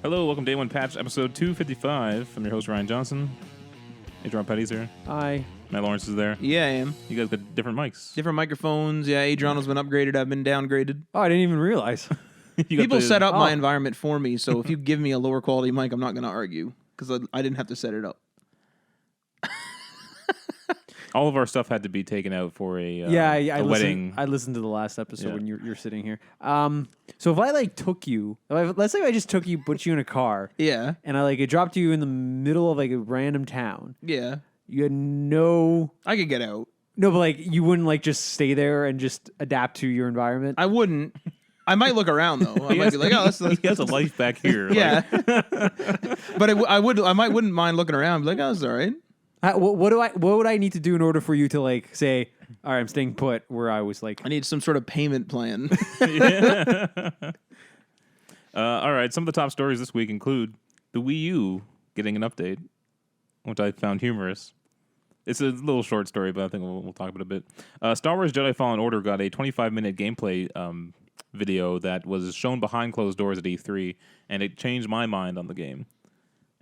Hello, welcome to Day One Patch, episode 255. I'm your host, Ryan Johnson. Adrian Petty's here. Hi. Matt Lawrence is there. Yeah, I am. You guys got different mics. Different microphones. Yeah, Adriano's been upgraded. I've been downgraded. Oh, I didn't even realize. People set up my environment for me, so if you give me a lower quality mic, I'm not going to argue because I didn't have to set it up. All of our stuff had to be taken out for a wedding. I listened to the last episode Yeah. when you're sitting here. So if I took you, let's say I just took you, put you in a car, Yeah. and it dropped you in the middle of a random town. Yeah. You had no, I could get out. but you wouldn't just stay there and just adapt to your environment. I wouldn't. I might look around though. I might be like, oh, He has a life back here. Yeah. But I wouldn't mind looking around. Be like, oh, it's all right. What would I need to do in order for you to say, all right, I'm staying put where I was I need some sort of payment plan. Yeah. All right, some of the top stories this week include the WiiU getting an update, which I found humorous. It's a little short story, but I think we'll talk about it a bit. Star Wars Jedi Fallen Order got a 25-minute gameplay video that was shown behind closed doors at E3, and it changed my mind on the game.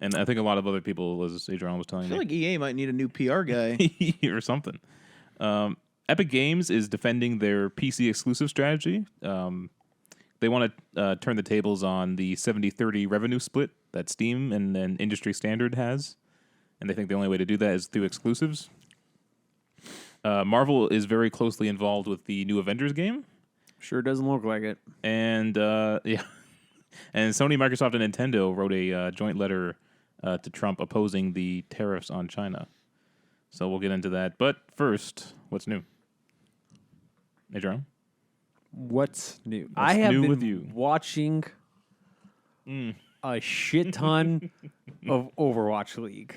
And I think a lot of other people, as Adrian was telling I me. feel like EA might need a new PR guy. or something. Epic Games is defending their PC exclusive strategy. They want to turn the tables on the 70-30 revenue split that Steam and industry standard has. And they think the only way to do that is through exclusives. Marvel is very closely involved with the new Avengers game. Sure doesn't look like it. And yeah. And Sony, Microsoft, and Nintendo wrote a joint letter to Trump opposing the tariffs on China. So we'll get into that. But first, what's new? Adrian? What's new? What's I have new been with you? watching a shit ton of Overwatch League.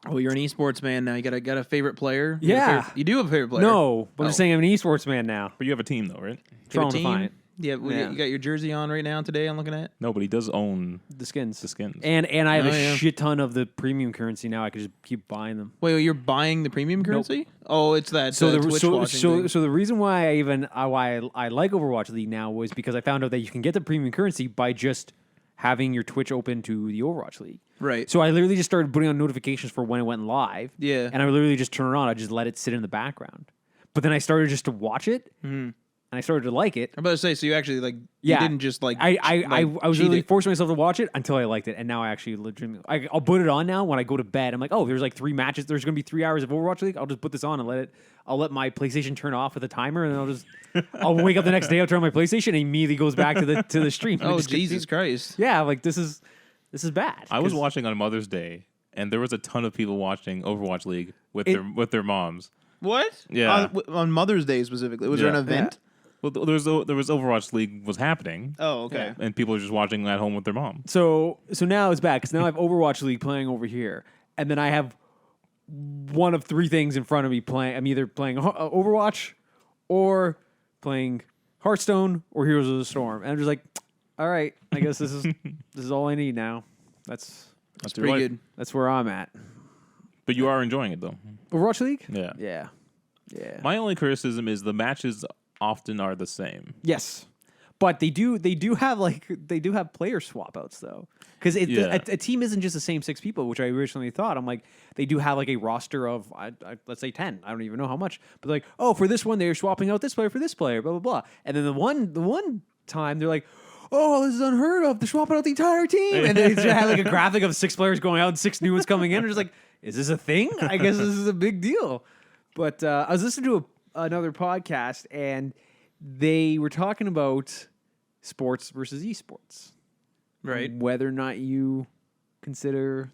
Oh, you're an esports man now. You got a favorite player? Yeah. You do have a favorite player? No, but I'm just saying I'm an esports man now. But you have a team, though, right? You have Trying a to team? find it. Yeah, Yeah. you got your jersey on right now today, I'm looking at. No, but he does own The skins. the skins. And I have Oh, a yeah. shit ton of the premium currency now. I could just keep buying them. Wait, you're buying the premium currency? Oh, it's that So Twitch so watching so, thing. so the reason why I like Overwatch League now was because I found out that you can get the premium currency by just having your Twitch open to the Overwatch League. Right. So I literally just started putting on notifications for when it went live. Yeah. And I would literally just turn it on. I just let it sit in the background. But then I started just to watch it, and I started to like it. I'm about to say, so you actually Yeah. you didn't just I was cheat really it. forcing myself to watch it until I liked it, and now I actually legitimately I'll put it on now when I go to bed. I'm like, oh, there's 3 matches. There's gonna be 3 hours of Overwatch League. I'll just put this on and I'll let my PlayStation turn off with a timer, and then I'll wake up the next day. I'll turn on my PlayStation, and it immediately goes back to the stream. Oh, Just Jesus Christ. Yeah, this is bad. I was 'Cause- watching on Mother's Day, and there was a ton of people watching Overwatch League with their moms. What? Yeah. On Mother's Day specifically. Was there an Yeah. event? Well, there was Overwatch League was happening, Oh, okay. and people were just watching at home with their mom. So now it's bad because now I have Overwatch League playing over here, and then I have one of 3 things in front of me playing. I'm either playing Overwatch, or playing Hearthstone, or Heroes of the Storm, and I'm just like, all right, I guess this is all I need now. That's Your Pretty life. good. that's where I'm at. But you are enjoying it, though. Overwatch League. Yeah. Yeah. My only criticism is the matches often are the same. Yes, but they do have player swap outs though, because Yeah. a team isn't just the same 6 people, which I originally thought. I'm like, they do have a roster of let's say 10. I don't even know how much, but like, oh, for this one they're swapping out this player for this player, blah blah blah. And then the one time they're like, oh, this is unheard of. They're swapping out the entire team, and they just had a graphic of 6 players going out and 6 new ones coming in. I'm just like, is this a thing? I guess this is a big deal. But I was listening to another podcast, and they were talking about sports versus esports, Right. whether or not you consider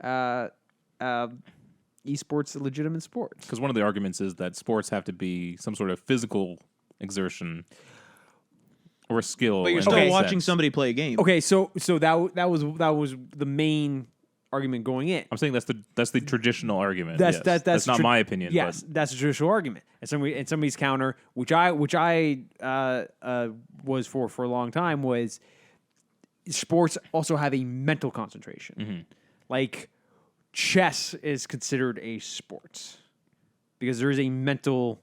esports a legitimate sport. Because one of the arguments is that sports have to be some sort of physical exertion or skill. But you're in still that watching sense. somebody play a game. Okay, so that was the main argument going in. I'm saying that's the traditional argument. That's yes. That's not tra- my opinion. Yes, that's a traditional argument, and somebody's counter, which I was for a long time, was sports also have a mental concentration. Mm-hmm. Like chess is considered a sport because there is a mental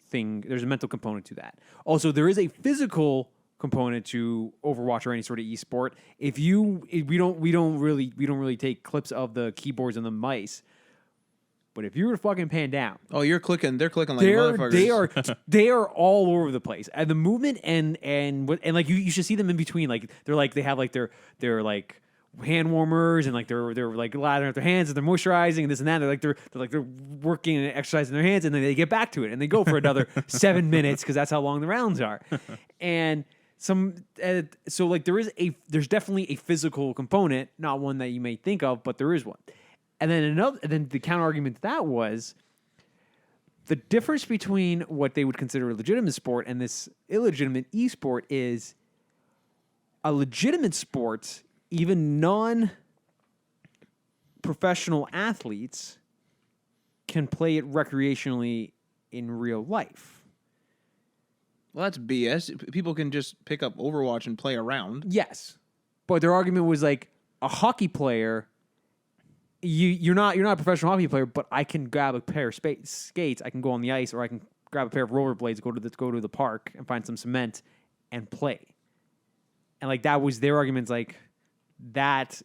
thing. There's a mental component to that. Also, there is a physical component to Overwatch or any sort of esport. We don't really take clips of the keyboards and the mice. But if you were to fucking pan down, they're clicking like motherfuckers. they are all over the place. And the movement and like you should see them in between. Like they have like their like hand warmers and like they're like lathering up their hands and they're moisturizing and this and that. They're working and exercising their hands and then they get back to it and they go for another 7 minutes because that's how long the rounds are. And so like there's definitely a physical component, not one that you may think of, but there is one. And then the counter argument to that was the difference between what they would consider a legitimate sport and this illegitimate esport is a legitimate sport, even non-professional athletes can play it recreationally in real life. Well, that's BS. People can just pick up Overwatch and play around. Yes. But their argument was like a hockey player. You're not a professional hockey player, but I can grab a pair of skates. I can go on the ice, or I can grab a pair of rollerblades, go to the park, and find some cement and play. And like that was their arguments. Like that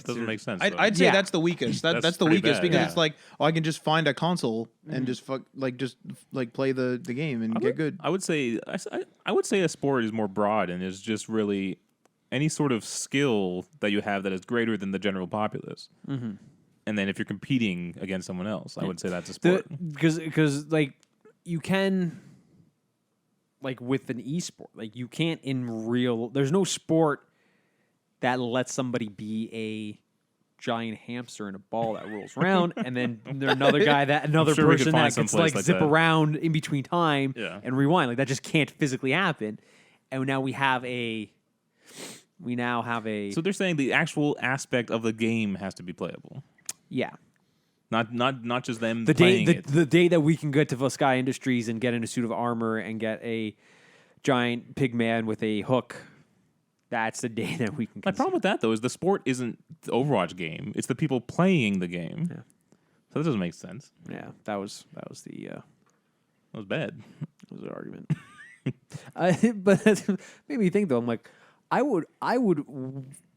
doesn't make sense. I'd say that's the weakest. That's the weakest bad, because yeah. it's like I can just find a console and just play the game and get good. I would say a sport is more broad and is just really any sort of skill that you have that is greater than the general populace. Mm-hmm. And then if you're competing against someone else, I would say that's a sport. Because like you can, like with an esport, like you can't there's no sport that lets somebody be a giant hamster in a ball that rolls around, and then there's another person that can like zip around in between time and rewind. Like that just can't physically happen. And now we have a. So they're saying the actual aspect of the game has to be playable. Yeah. Not just them the playing day it. The day that we can get to Volsky Industries and get in a suit of armor and get a giant pig man with a hook, that's the day that we can. My problem with that though is the sport isn't the Overwatch game; it's the people playing the game. Yeah. So that doesn't make sense. Yeah, that was that was bad. That was the argument. But that made me think though. I'm like, I would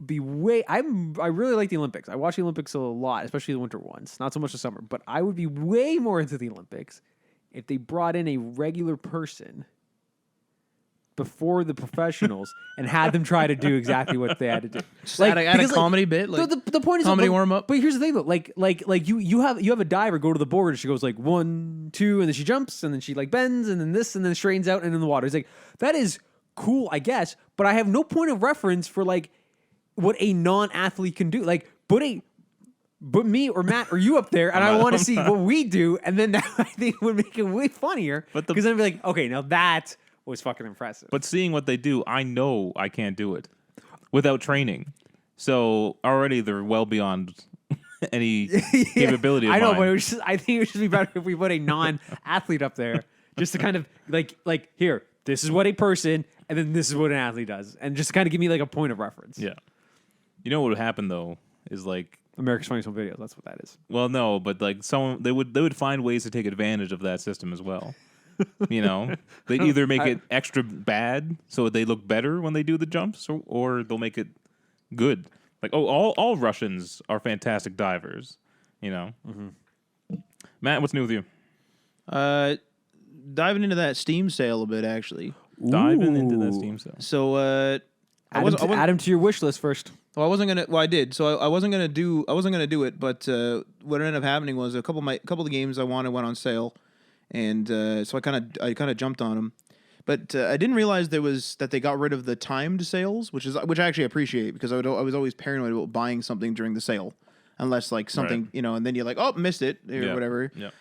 be I really like the Olympics. I watch the Olympics a lot, especially the winter ones. Not so much the summer, but I would be way more into the Olympics if they brought in a regular person before the professionals and had them try to do exactly what they had to do. Like add a comedy bit. Like the point is comedy warm up. But here's the thing though, like you have a diver go to the board and she goes like 1, 2, and then she jumps and then she like bends and then this and then straightens out and in the water. It's like that is cool, I guess, but I have no point of reference for like what a non-athlete can do. Like put me or Matt or you up there, and I want to see what we do, and then that I think would make it way funnier. Because then I'd be like, okay, now that was fucking impressive. But seeing what they do, I know I can't do it without training. So already they're well beyond any capability of I know, mine. but I think it would just be better if we put a non-athlete up there, just to kind of like here, this is what a person, and then this is what an athlete does, and just kind of give me like a point of reference. Yeah. You know what would happen though is like America's Funniest Home Videos. That's what that is. Well, no, but like they would find ways to take advantage of that system as well. You know, they'd either make it extra bad so they look better when they do the jumps, or they'll make it good. Like, all Russians are fantastic divers. You know, Matt, what's new with you? Diving into that Steam sale a bit, actually. Diving into that Steam sale. So, add him to your wish list first. Well, I wasn't gonna. Well, I did. So I wasn't gonna do it. But what ended up happening was a couple of the games I wanted went on sale, and so I kind of jumped on them. But I didn't realize that they got rid of the timed sales, which I actually appreciate because I was always paranoid about buying something during the sale, unless like something and then you're like, oh, missed it or whatever. Yeah.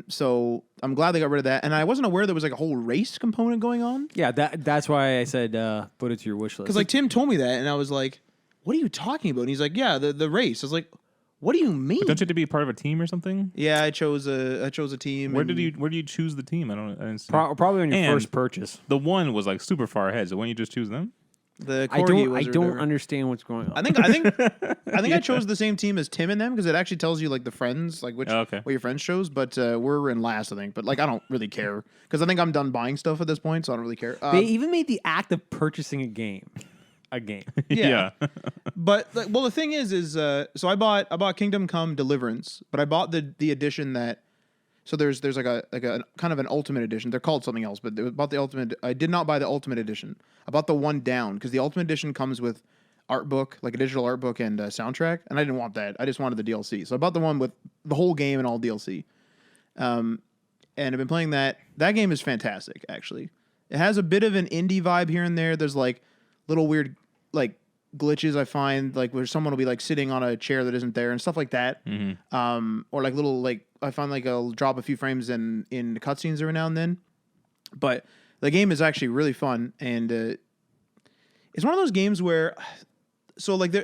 So I'm glad they got rid of that, and I wasn't aware there was like a whole race component going on. Yeah, that's why I said put it to your wish list. Because like Tim told me that, and I was like, what are you talking about? And he's like, yeah, the race. I was like, what do you mean? But don't you have to be part of a team or something? Yeah, I chose a team. Where did you choose the team? I didn't see. Probably on your first purchase. The one was like super far ahead. So why don't you just choose them? The I corgi don't. I wizard don't or- understand what's going on. I chose the same team as Tim and them because it actually tells you like the friends, like Oh, okay. what your friends chose. But we're in last, I think. But like I don't really care because I think I'm done buying stuff at this point, so I don't really care. They even made the act of purchasing a game. Yeah. But like, well, the thing is so I bought Kingdom Come Deliverance, but I bought the edition that. So there's like a kind of an ultimate edition. They're called something else, but they bought the ultimate. I did not buy the ultimate edition. I bought the one down because the ultimate edition comes with art book, like a digital art book and soundtrack, and I didn't want that. I just wanted the DLC. So I bought the one with the whole game and all DLC. And I've been playing that. That game is fantastic, actually. It has a bit of an indie vibe here and there. There's like little weird like glitches I find, like where someone will be like sitting on a chair that isn't there and stuff like that. Or like little like I find like I'll drop a few frames in the cutscenes every now and then. But the game is actually really fun, and it's one of those games where, so like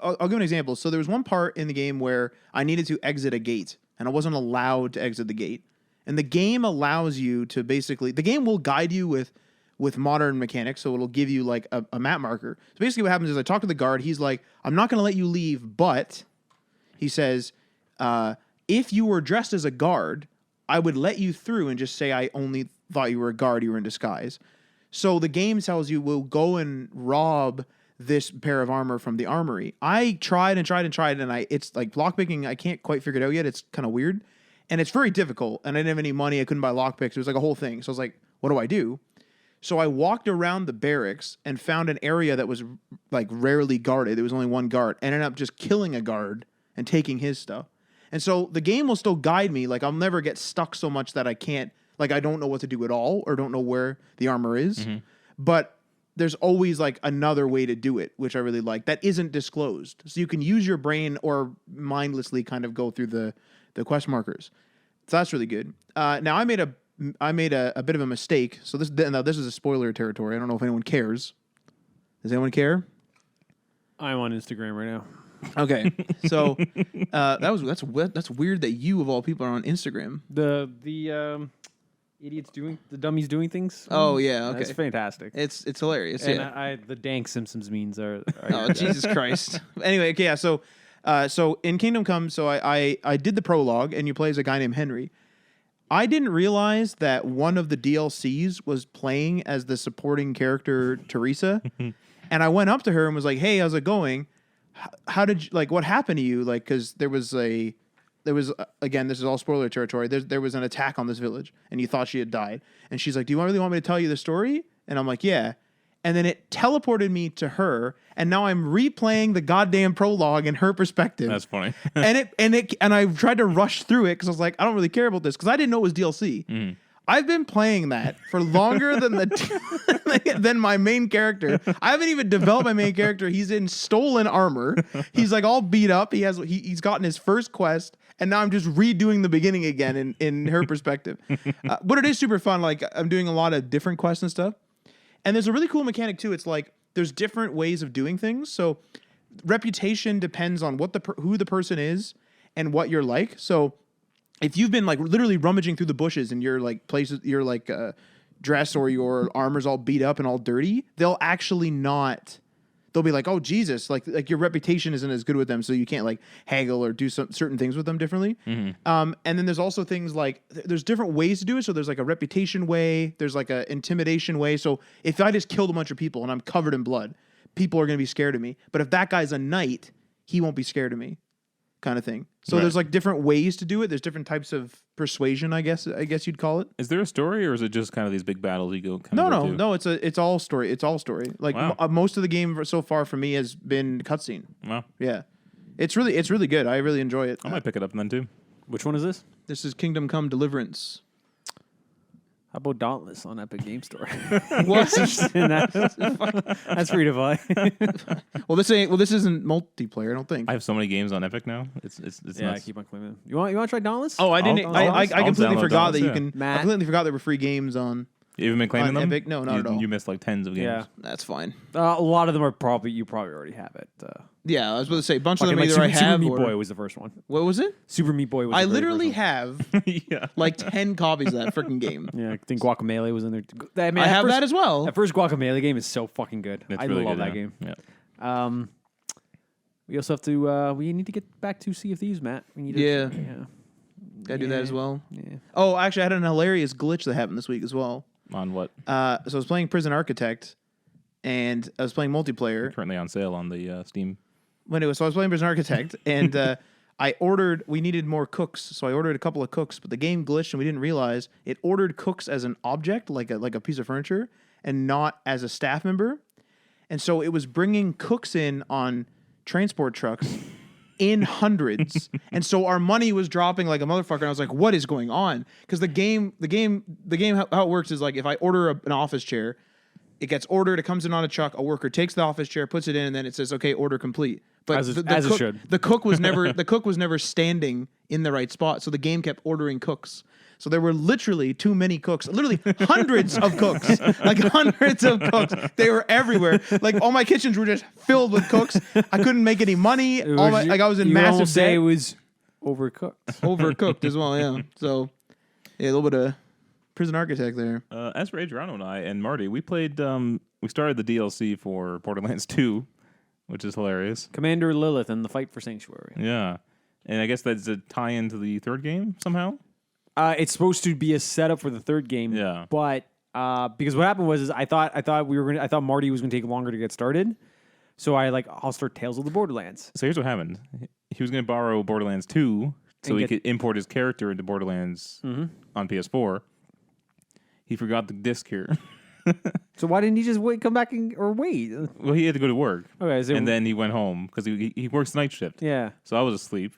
I'll give an example. So there was one part in the game where I needed to exit a gate, and I wasn't allowed to exit the gate. And the game allows you to basically, the game will guide you with modern mechanics, so it'll give you like a map marker. So basically what happens is I talk to the guard, he's like, I'm not going to let you leave, but he says, if you were dressed as a guard, I would let you through and just say I only thought you were a guard, you were in disguise. So the game tells you we'll go and rob this pair of armor from the armory. I tried and it's like lockpicking, I can't quite figure it out yet. It's kind of weird. And it's very difficult. And I didn't have any money. I couldn't buy lockpicks. It was like a whole thing. So I was like, what do I do? So I walked around the barracks and found an area that was like rarely guarded. There was only one guard. Ended up just killing a guard and taking his stuff. And so the game will still guide me. Like I'll never get stuck so much that I can't, like I don't know what to do at all or don't know where the armor is. But there's always like another way to do it, which I really like, that isn't disclosed. So you can use your brain or mindlessly kind of go through the quest markers. So that's really good. Now I made a bit of a mistake. So this is a spoiler territory. I don't know if anyone cares. Does anyone care? I'm on Instagram right now. Okay, so that's weird that you of all people are on Instagram. The idiots doing the dummies doing things. Oh yeah, okay, That's fantastic. It's hilarious. And Yeah. the dank Simpsons memes are Oh Jesus Christ. Anyway, okay, yeah. So in Kingdom Come, so I did the prologue, and you play as a guy named Henry. I didn't realize that one of the DLCs was playing as the supporting character Teresa, and I went up to her and was like, "Hey, how's it going? How did you, like, what happened to you? Like, because there was again, this is all spoiler territory. There was an attack on this village, and you thought she had died. And she's like, "Do you really want me to tell you the story?" And I'm like, "Yeah." And then it teleported me to her, and now I'm replaying the goddamn prologue in her perspective. That's funny. and I tried to rush through it because I was like, I don't really care about this because I didn't know it was DLC. I've been playing that for longer than than my main character. I haven't even developed my main character. He's in stolen armor. He's like all beat up. He's gotten his first quest, and now I'm just redoing the beginning again in her perspective. But it is super fun. Like I'm doing a lot of different quests and stuff. And there's a really cool mechanic too. It's like there's different ways of doing things. So reputation depends on who the person is and what you're like. So if you've been like literally rummaging through the bushes and you're like dress or your armor's all beat up and all dirty, they'll actually not. They'll be like, "Oh Jesus!" Like your reputation isn't as good with them, so you can't like haggle or do some certain things with them differently. And then there's also things like there's different ways to do it. So there's like a reputation way, there's like a intimidation way. So if I just killed a bunch of people and I'm covered in blood, people are gonna be scared of me. But if that guy's a knight, he won't be scared of me, kind of thing. So Right. there's like different ways to do it. There's different types of persuasion, I guess you'd call it. Is there a story, or is it just kind of these big battles you go? No. It's all story. It's all story. Like Wow. most of the game so far for me has been cutscene. Well, Yeah, it's really good. I really enjoy it. I might pick it up then too. Which one is this? This is Kingdom Come Deliverance. How about Dauntless on Epic Game Store? What? That's free to buy. Well, this isn't multiplayer. I don't think. I have so many games on Epic now. It's Yeah, I nuts. keep on claiming. You want to try Dauntless? I didn't. I'll I completely download forgot those, that you yeah. can. Matt? I completely forgot there were free games on You haven't been claiming On them? Epic? No, not you, at all. You missed like tens of games. Yeah. That's fine. A lot of them are probably already have it. Yeah, I was about to say a bunch of Fucking them like either I Super have Meat or Boy was the first one. what was it? Super Meat Boy was. I the very literally first have yeah. like 10 copies of that freaking game. one. Yeah, I think Guacamelee was in there. I, mean, I have first, that as well. That first Guacamelee game is so fucking good. It's I really love good, that yeah. game. Yeah. We also have to. We need to get back to Sea of Thieves, Matt. We need to, Yeah. yeah. Gotta do that as well. Yeah. Oh, actually, I had an hilarious glitch that happened this week as well. On what? So I was playing Prison Architect, and I was playing multiplayer. Currently on sale on the Steam. So I was playing Prison Architect, and we needed more cooks, so I ordered a couple of cooks, but the game glitched, and we didn't realize it ordered cooks as an object, like a piece of furniture, and not as a staff member. And so it was bringing cooks in on transport trucks in hundreds, and so our money was dropping like a motherfucker. And I was like, "What is going on?" Because the game, how it works is like if I order an office chair, it gets ordered, it comes in on a truck, a worker takes the office chair, puts it in, and then it says, "Okay, order complete." But As it cook, should. The cook was never standing in the right spot, so the game kept ordering cooks. So there were literally too many cooks, literally hundreds of cooks, like hundreds of cooks. They were everywhere. Like all my kitchens were just filled with cooks. I couldn't make any money. I was in you massive almost say debt. it was overcooked. Overcooked as well. Yeah. So yeah, a little bit of Prison Architect there. As for Adriano and I and Marty, we played. We started the DLC for Borderlands 2, which is hilarious. Commander Lilith and the fight for Sanctuary. Yeah, and I guess that's a tie into the third game somehow. It's supposed to be a setup for the third game. Yeah. But because what happened was I thought Marty was gonna take longer to get started. So I'll start Tales of the Borderlands. So here's what happened. He was going to borrow Borderlands 2 so he could import his character into Borderlands on PS4. He forgot the disc here. So why didn't he just come back or wait? Well, he had to go to work. Okay, so And then he went home because he works night shift. yeah. So I was asleep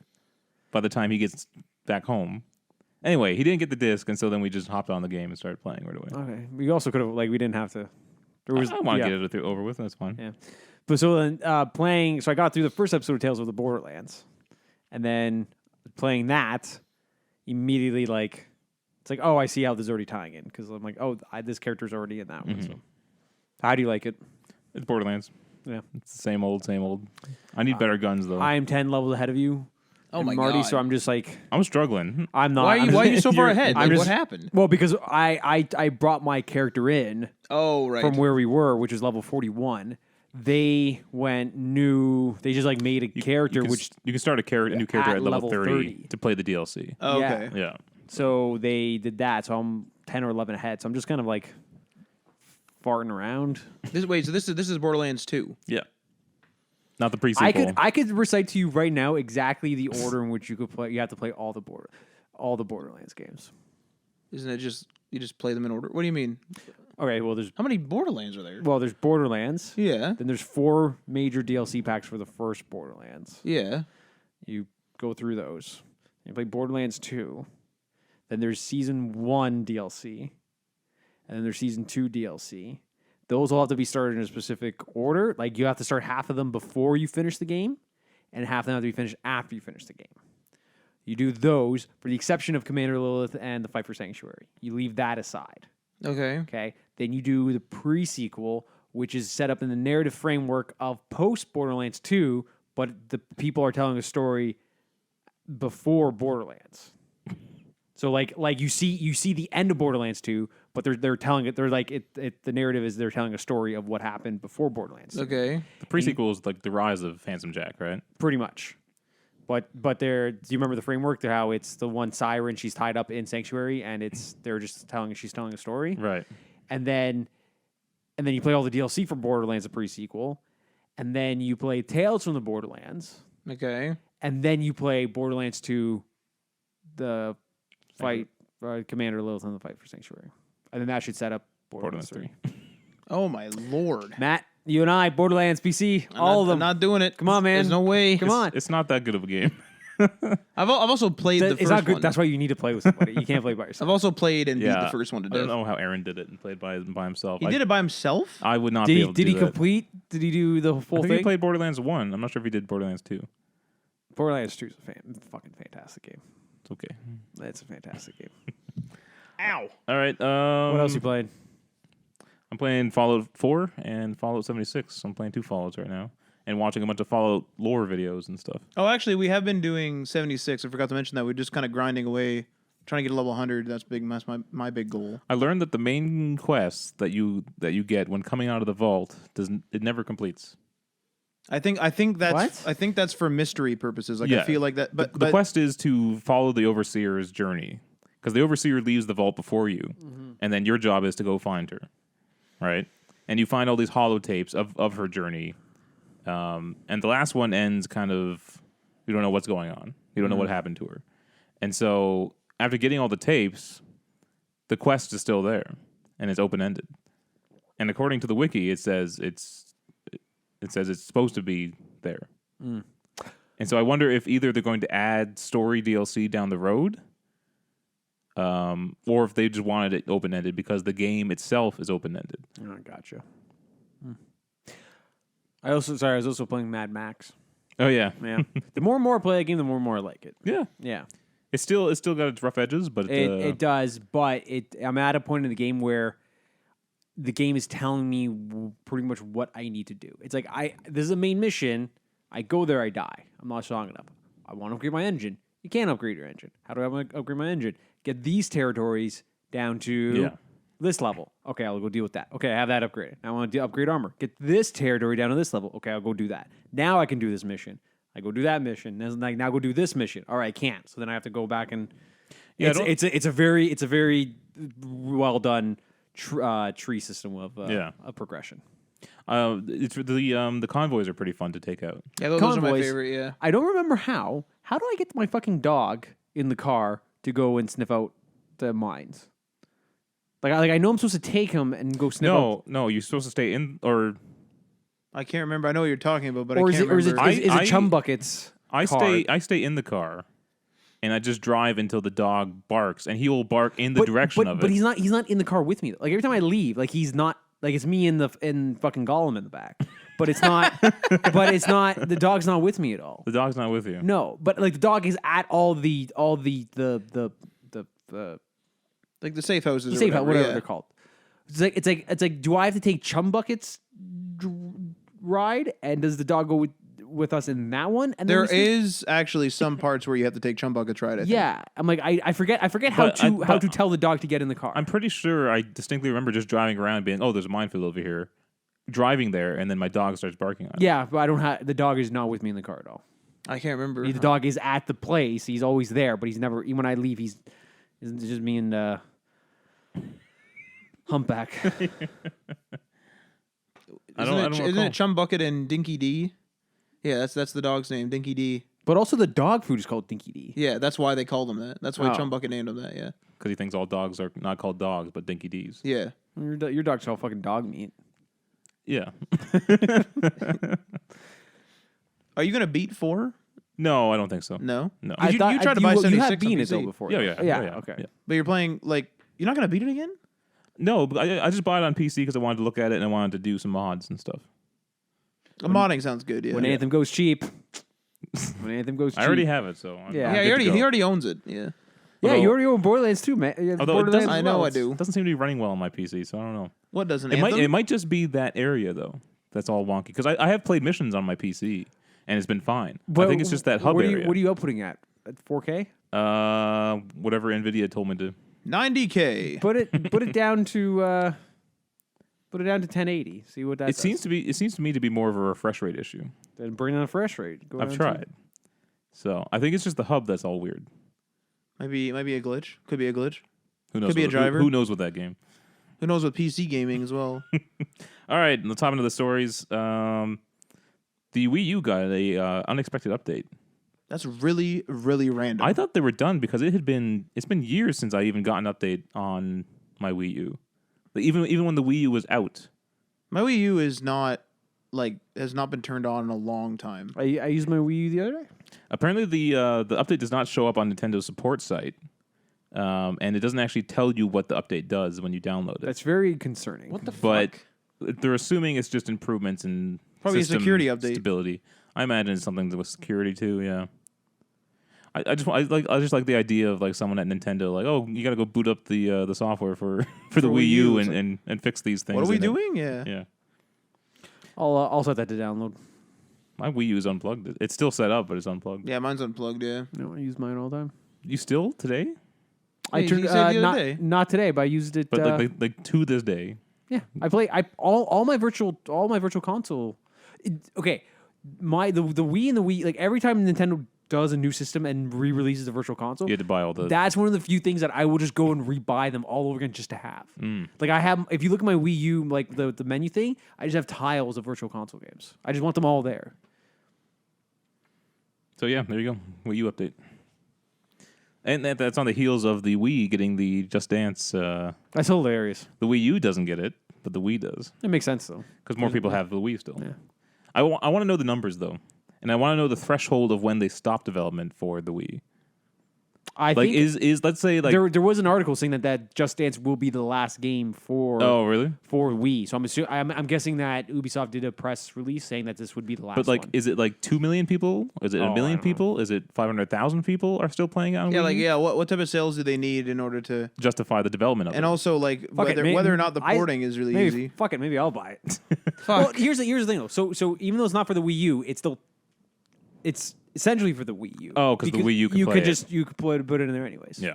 by the time he gets back home. Anyway, he didn't get the disc, and so then we just hopped on the game and started playing right away. Okay. We also could have we didn't have to. There was I want to get it over with. That's fine. Yeah. But so then playing, so I got through the first episode of Tales of the Borderlands, and then playing that immediately it's like, oh, I see how this is already tying in because I'm like, oh, this character's already in that one. So how do you like it? It's Borderlands. Yeah. It's the same old, same old. I need better guns though. I am 10 levels ahead of you. Oh and my Marty, God. so I'm just like I'm struggling. I'm not. Why are you so far ahead? I'm Like, just- what happened? Well, because I brought my character in Oh, right. from where we were, which is level 41. They went new. They just made a character, you can, which you can start a new character at at level level 30 to play the DLC. Oh, yeah. okay. Yeah. so they did that. So I'm 10 or 11 ahead. So I'm just kind of farting around. So this is Borderlands 2. Yeah. Not the pre-sequel. I could recite to you right now exactly the order in which you could play. You have to play all the Borderlands games. Isn't it just you just play them in order? What do you mean? Okay, well there's How many Borderlands are there? there's Borderlands. Yeah. Then there's 4 major DLC packs for the first Borderlands. Yeah. You go through those. You play Borderlands 2. Then there's Season 1 DLC. And then there's Season 2 DLC. Those all have to be started in a specific order. Like, you have to start half of them before you finish the game, and half of them have to be finished after you finish the game. You do those, for the exception of Commander Lilith and the Fight for Sanctuary. You leave that aside. Okay. Okay? Then you do the pre-sequel, which is set up in the narrative framework of post-Borderlands 2, but the people are telling a story before Borderlands. So like you see the end of Borderlands 2, but they're telling it. They're the narrative is they're telling a story of what happened before Borderlands 2. Okay. the pre-sequel is like the rise of Handsome Jack, right? Pretty much. But do you remember the framework? How it's the one siren, she's tied up in Sanctuary, and she's telling a story. Right. And then you play all the DLC for Borderlands, the pre-sequel, and then you play Tales from the Borderlands, Okay. and then you play Borderlands 2, the fight, Commander Lilith and the fight for Sanctuary. And then that should set up Borderlands 3. Oh my lord. Matt, you and I, Borderlands PC, all of them. I'm not doing it. Come on, man. There's no way. Come on. It's not that good of a game. I've also played the It's first not good. one. That's why you need to play with somebody. You can't play by yourself. I've also played and beat Yeah. the first one to I don't death. know how Aaron did it and played by himself. He did it by himself? I would not Did be he, able to did he do that. complete? Did he do the I full think he thing? played Borderlands 1. I'm not sure if he did Borderlands 2. Borderlands 2 is a fucking fantastic game. It's okay. It's a fantastic game. Ow. All right. What else you played? I'm playing Fallout 4 and Fallout 76. I'm playing 2 Fallouts right now and watching a bunch of Fallout lore videos and stuff. Oh, actually, we have been doing 76. I forgot to mention that. We're just kind of grinding away, trying to get a level 100. That's big. That's my big goal. I learned that the main quest that you get when coming out of the vault it never completes. I think that's What? I think that's for mystery purposes. Like Yeah. I feel like that. But The quest is to follow the Overseer's journey because the Overseer leaves the vault before you, and then your job is to go find her, right? And you find all these holotapes of her journey, and the last one ends kind of you don't know what's going on. You don't know what happened to her, and so after getting all the tapes, the quest is still there and it's open ended. And according to the wiki, it says it's supposed to be there. And so I wonder if either they're going to add story DLC down the road, or if they just wanted it open-ended because the game itself is open-ended. Oh, gotcha. I was also playing Mad Max. Oh, yeah. Yeah. The more and more I play a game, the more and more I like it. Yeah. Yeah. It's still got its rough edges, but It does, but I'm at a point in the game where the game is telling me pretty much what I need to do. It's like this is a main mission. I go there, I die. I'm not strong enough. I want to upgrade my engine. You can't upgrade your engine. How do I upgrade my engine? Get these territories down to this level. Okay, I'll go deal with that. Okay, I have that upgraded. Now I want to upgrade armor. Get this territory down to this level. Okay, I'll go do that. Now I can do this mission. I go do that mission. Now go do this mission. All right, I can't. So then I have to go back and it's a very well done tree system of progression. It's the convoys are pretty fun to take out. yeah, those are my Convoys. favorite. Yeah. I don't remember how. How do I get my fucking dog in the car to go and sniff out the mines? Like I know I'm supposed to take him and go sniff out. No, you're supposed to stay in or. I can't remember. I know what you're talking about, but Or I is can't it remember. is it Chum Bucket's I car? stay in the car, and I just drive until the dog barks, and he will bark in the direction of it. But he's not in the car with me. Like every time I leave, like he's not like it's me in fucking Gollum in the back. But it's not. But it's not. The dog's not with me at all. The dog's not with you. No, but like the dog is at all the like the safe houses, or safe house, whatever yeah. they're called. It's like. Do I have to take Chum Bucket's ride? And does the dog go with us in that one? And then There we see- is actually some parts where you have to take Chum Bucket's ride. I think. Yeah, I'm like I forget how to tell the dog to get in the car. I'm pretty sure I distinctly remember just driving around being, oh, there's a minefield over here. Driving there, and then my dog starts barking on it. Yeah, but I don't have the dog is not with me in the car at all. I can't remember. The dog is at the place. He's always there, but he's never. When I leave, it's just me and Humpback. Isn't it Chum Bucket and Dinky D? Yeah, that's the dog's name, Dinky D. But also the dog food is called Dinky D. Yeah, that's why they called him that. That's why Oh. Chum Bucket named him that. Yeah. Because he thinks all dogs are not called dogs, but dinky D's. Yeah. Your dog's all fucking dog meat. Yeah. Are you gonna beat 4? No, I don't think so. No. No. You tried to buy you 76 have on beaten it PC. though before. Yeah. Okay. Yeah. But you're playing like you're not gonna beat it again. No, but I just bought it on PC because I wanted to look at it and I wanted to do some mods and stuff. Modding sounds good. Yeah. When Anthem goes cheap. When Anthem goes cheap. I already have it, so I'm Yeah. Yeah, good to he go. already owns it. Yeah. Yeah, Although- you already own Borderlands too, man. Yeah, Although it Borderlands doesn't- as I know well. I do. It doesn't seem to be running well on my PC, so I don't know. What doesn't It Anthem? might just be that area though. That's all wonky because I have played missions on my PC and it's been fine. I think it's just that hub area. What are you outputting at 4K? Whatever Nvidia told me to. 90K. Put it down to 1080. See what that It seems to me to be more of a refresh rate issue. Then bring on a fresh rate. Go I've down tried. So I think it's just the hub that's all weird. Might be a glitch. Could be a glitch. Who knows? Could be a driver. Who knows with that game? Who knows with PC gaming as well? All right, let's hop into the stories. The Wii U got a unexpected update. That's really, really random. I thought they were done because it's been years since I even got an update on my Wii U. Like, even when the Wii U was out. My Wii U is not has not been turned on in a long time. I used my Wii U the other day. Apparently, the update does not show up on Nintendo's support site, and it doesn't actually tell you what the update does when you download it. That's very concerning. What the But fuck? they're assuming it's just improvements in Probably a system security update. stability. I imagine it's something with security too. Yeah. I just like the idea of like someone at Nintendo like, oh, you got to go boot up the software for the Wii U and fix these things. What are we in it. doing? Yeah. Yeah. I'll set that to download. My Wii U is unplugged. It's still set up, but it's unplugged. Yeah, mine's unplugged. Yeah. I use mine all the time. You still today? I turned you said the other not day. not today, but I used it. But like to this day. Yeah, I play. All my virtual console. Okay, the Wii and the Wii, like every time Nintendo does a new system and re-releases a virtual console, You had to buy all the. that's one of the few things that I will just go and rebuy them all over again just to have. Like I have, if you look at my Wii U, like the menu thing, I just have tiles of virtual console games. I just want them all there. So yeah, there you go. Wii U update. And that's on the heels of the Wii getting the Just Dance. That's hilarious. The Wii U doesn't get it, but the Wii does. It makes sense though. Because more people have the Wii still. Yeah. I want to know the numbers, though. And I want to know the threshold of when they stop development for the Wii. I Like, think is let's say, like... there was an article saying that Just Dance will be the last game for Oh, really? for Wii. So I'm guessing that Ubisoft did a press release saying that this would be the last But, like, one. is it, like, 2 million people? Is it Oh, a I million don't know. people? Is it 500,000 people are still playing it on Yeah, Wii like U? what type of sales do they need in order to? Justify the development of And it. also like Fuck it, whether or not the porting is really maybe, easy. Fuck it, maybe I'll buy it. Well, here's the thing though. So even though it's not for the Wii U, it's essentially for the Wii U. Oh, 'cause the Wii U can you play could it. just you could put it in there anyways. Yeah.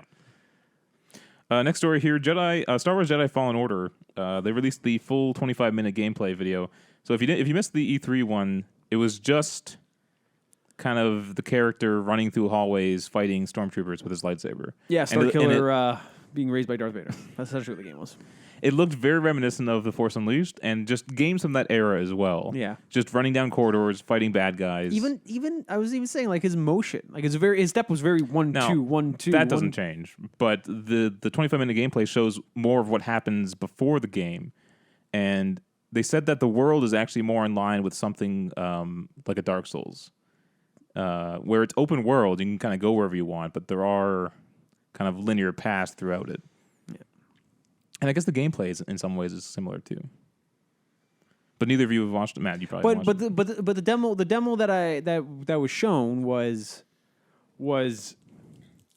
Next story here, Star Wars Jedi Fallen Order. They released the full 25-minute gameplay video. So if you missed the E3 one, it was just kind of the character running through hallways fighting stormtroopers with his lightsaber. Yeah, And Star it- and Killer being raised by Darth Vader. That's essentially what the game was. It looked very reminiscent of The Force Unleashed and just games from that era as well. Yeah. Just running down corridors, fighting bad guys. Even I was even saying like his motion, like his step was very 1 Now, 2 1 2. that doesn't change. But the 25-minute gameplay shows more of what happens before the game. And they said that the world is actually more in line with something like a Dark Souls, where it's open world. You can kind of go wherever you want, but there are kind of linear paths throughout it. Yeah. And I guess the gameplay is, in some ways is similar too. But neither of you have watched it. Matt, you probably watched it. But the demo that was shown was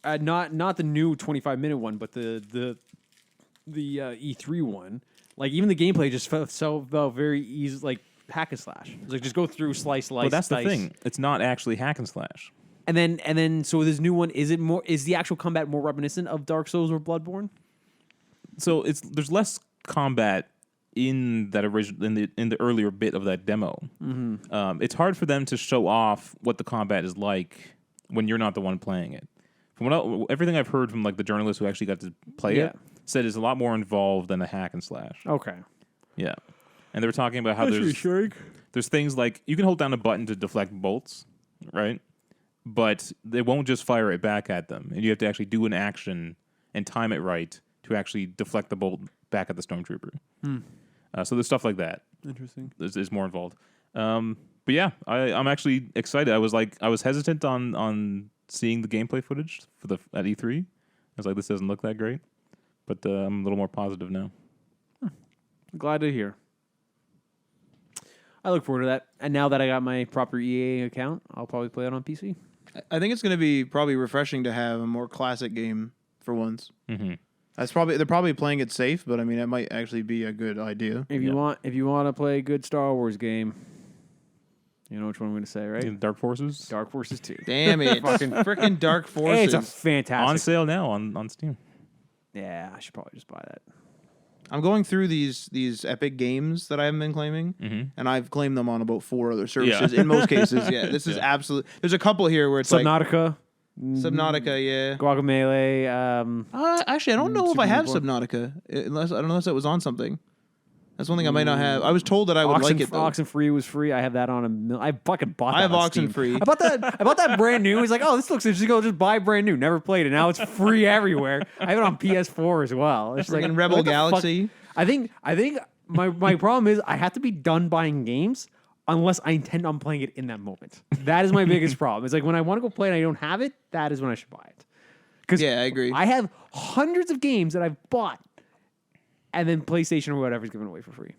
not the new 25-minute one, but the E3 one. Like even the gameplay just felt very easy, like hack and slash. It was like just go through slice. But that's slice. the thing. It's not actually hack and slash. And then so this new one, is the actual combat more reminiscent of Dark Souls or Bloodborne? So there's less combat in that original in the earlier bit of that demo. Mm-hmm. It's hard for them to show off what the combat is like when you're not the one playing it. From everything I've heard from like the journalists who actually got to play Yeah. it, said it's a lot more involved than a hack and slash. Okay. Yeah, and they were talking about how there's things like you can hold down a button to deflect bolts, right? But they won't just fire it back at them, and you have to actually do an action and time it right to actually deflect the bolt back at the stormtrooper. So there's stuff like that. Interesting. Is more involved. But yeah, I'm actually excited. I was hesitant on seeing the gameplay footage at E3. I was like, this doesn't look that great, but I'm a little more positive now. Glad to hear. I look forward to that. And now that I got my proper EA account, I'll probably play it on PC. I think it's going to be probably refreshing to have a more classic game for once. Mm-hmm. They're probably playing it safe, but I mean, it might actually be a good idea. If you want to play a good Star Wars game, you know which one I'm going to say, right? Dark Forces Dark Forces 2. Damn it! Fucking- freaking Dark Hey, Forces. it's a fantastic. on sale now on Steam. Yeah, I should probably just buy that. I'm going through these epic games that I haven't been claiming, and I've claimed them on about 4 other services. Yeah. In most cases, yeah. This is absolute. There's a couple here where it's Subnautica, Subnautica, yeah. Guacamelee. Actually, I don't know if Super I have Meat Boy. Subnautica, unless it was on something. That's one thing I might not have. I was told that I would like it though. Oxenfree was free. I have that on I fucking bought that. I have on Steam. Oxenfree. I bought that brand new. He's like, oh, this looks interesting. Go just buy brand new. Never played it. Now it's free everywhere. I have it on PS4 as well. It's just like Freaking Rebel what the fuck? Galaxy. I think my problem is I have to be done buying games unless I intend on playing it in that moment. That is my biggest problem. It's like when I want to go play and I don't have it, that is when I should buy it. Because Yeah, I agree. I have hundreds of games that I've bought, and then PlayStation or whatever is giving away for free.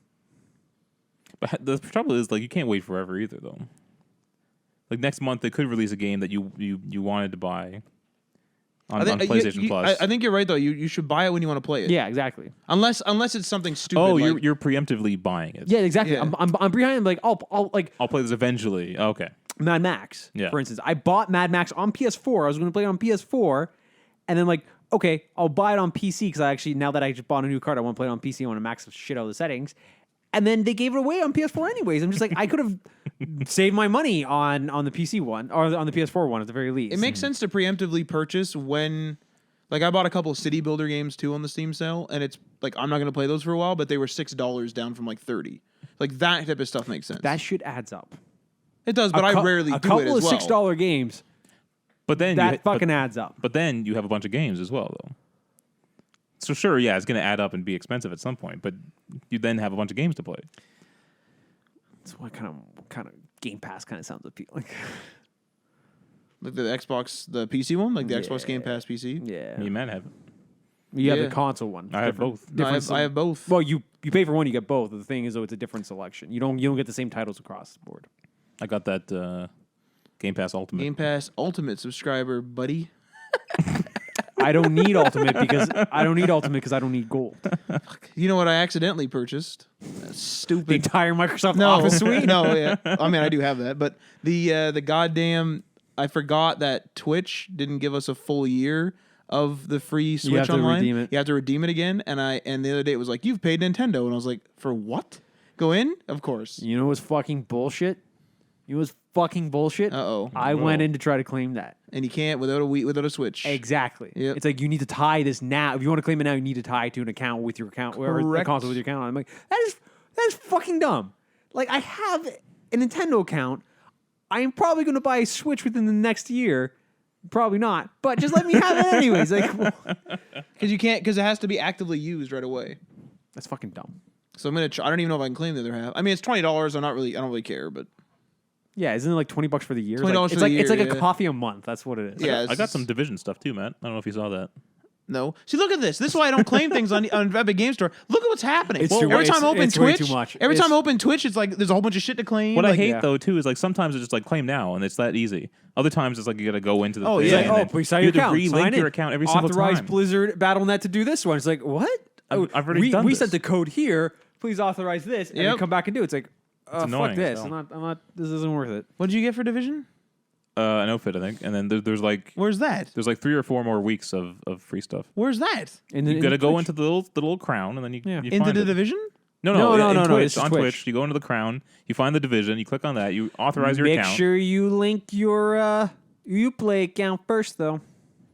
But the trouble is, like, you can't wait forever either, though. like next month they could release a game that you wanted to buy on I think, PlayStation Plus. I think you're right though. You should buy it when you want to play it. Yeah, exactly. Unless it's something stupid. oh, like, you're preemptively buying it. Yeah, exactly. Yeah. I'm behind. Like, I'll like I'll play this eventually. Okay. Mad Max. Yeah. For instance, I bought Mad Max on PS4. I was going to play it on PS4, and then like, okay, I'll buy it on PC because I actually now that I just bought a new card, I want to play it on PC. I want to max the shit out of the settings. And then they gave it away on PS4 anyways. I'm just like, I could have saved my money on the PC one or on the PS4 one at the very least. it makes sense to preemptively purchase when, like, I bought a couple of city builder games too on the Steam sale, and it's like I'm not going to play those for a while, but they were $6 down from like 30. Like that type of stuff makes sense. That shit adds up. It does, but I rarely do it as A couple of well. $6 games. But then That fucking adds up. But then you have a bunch of games as well, though. So sure, yeah, it's going to add up and be expensive at some point, but you then have a bunch of games to play. So what kind of Game Pass kind of sounds appealing? Like the Xbox, the PC one, like the Xbox Game Pass PC. Yeah. Me and Matt have it. You have Yeah. the console one. I have both. No, I have both. Well, you pay for one, you get both. The thing is, though, it's a different selection. You don't get the same titles across the board. I got that Game Pass Ultimate. Game Pass Ultimate subscriber, buddy. I don't need Ultimate because I don't need gold. You know what I accidentally purchased? That stupid. The entire Microsoft No, Office suite. no, yeah. I mean, I do have that, but the goddamn, I forgot that Twitch didn't give us a full year of the free Switch have to online. redeem it. You have to redeem it again, and the other day it was like, you've paid Nintendo, and I was like, for what? Go in, of course. You know what's fucking bullshit? Uh-oh. I went in to try to claim that. And you can't without a Switch. Exactly. Yep. It's like you need to tie this now. If you want to claim it now, you need to tie it to an account with your account or a Correct. console with your account. I'm like, that is fucking dumb. Like I have a Nintendo account. I am probably going to buy a Switch within the next year. Probably not, but just let me have it anyways. Like, Because it has to be actively used right away. that's fucking dumb. So I'm gonna. I don't even know if I can claim the other half. I mean, it's $20. I don't really care, but Yeah, isn't it like $20 for the year? $20 Like, for the it's year, like yeah. a coffee a month. That's what it is. yeah, I got it's- some Division stuff too, Matt. I don't know if you saw that. No. See, look at this. This is why I don't claim things on Epic Game Store. Look at what's happening. It's too- every time I open it's way Twitch, too much. every It's- time I open Twitch, it's like there's a whole bunch of shit to claim. What I like, hate yeah. though too is like sometimes it's just like claim now and it's that easy. Other times it's like you got to go into the Oh, thing yeah. and Oh, then please sign you your have to account. relink Sign your in. account every single Authorize time. Blizzard Battle.net to do this one. It's like, what? I've already done we this. sent the code here. Please authorize this, and then Yep. come back and do it. It's like, annoying, fuck this. so. I'm not. This isn't worth it. What did you get for Division? An outfit, I think, and then there's like Where's that? 3 or 4 more weeks of free stuff. Where's that? And You got to go into the little crown and then you Yeah. you Into find the it. Division? No, No, in no, Twitch, it's just on Twitch. Twitch. You go into the crown, you find the division, you click on that, you authorize your Make account. sure you link your Uplay account first, though.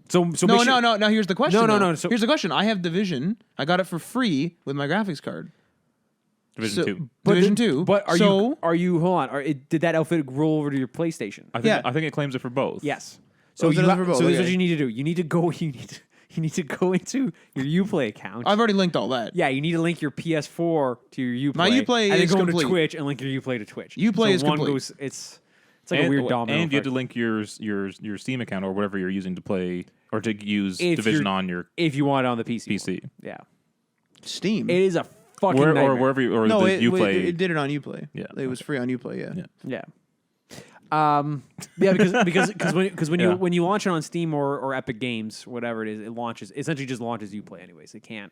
So make sure, No. Now here's the question. No. though. So- Here's the question. I have Division. I got it for free with my graphics card. Division So- 2. Division 2. But are so, you? Hold on. Did that outfit roll over to your PlayStation? Yeah. I think it claims it for both. Yes. So Oh, so you those ha- are both, so this is okay. what you need to do. You need to go. You need to go into your Uplay account. I've already linked all that. Yeah, you need to link your PS4 to your Uplay. My Uplay and then is go complete. into Twitch and link your Uplay to Twitch. Uplay so is one complete. goes. It's like a weird domino. And you have to effect. link your Steam account or whatever you're using to play or to use If Division you're- on your if you want it on the PC. PC. one. Yeah, Steam. it is a fucking or nightmare. wherever you, or no, the it Uplay. did it on Uplay. Yeah, It was free on Uplay, yeah. Yeah. Yeah, because when Yeah. you launch it on Steam or Epic Games, whatever it is, it launches essentially just launches Uplay anyways. It can't.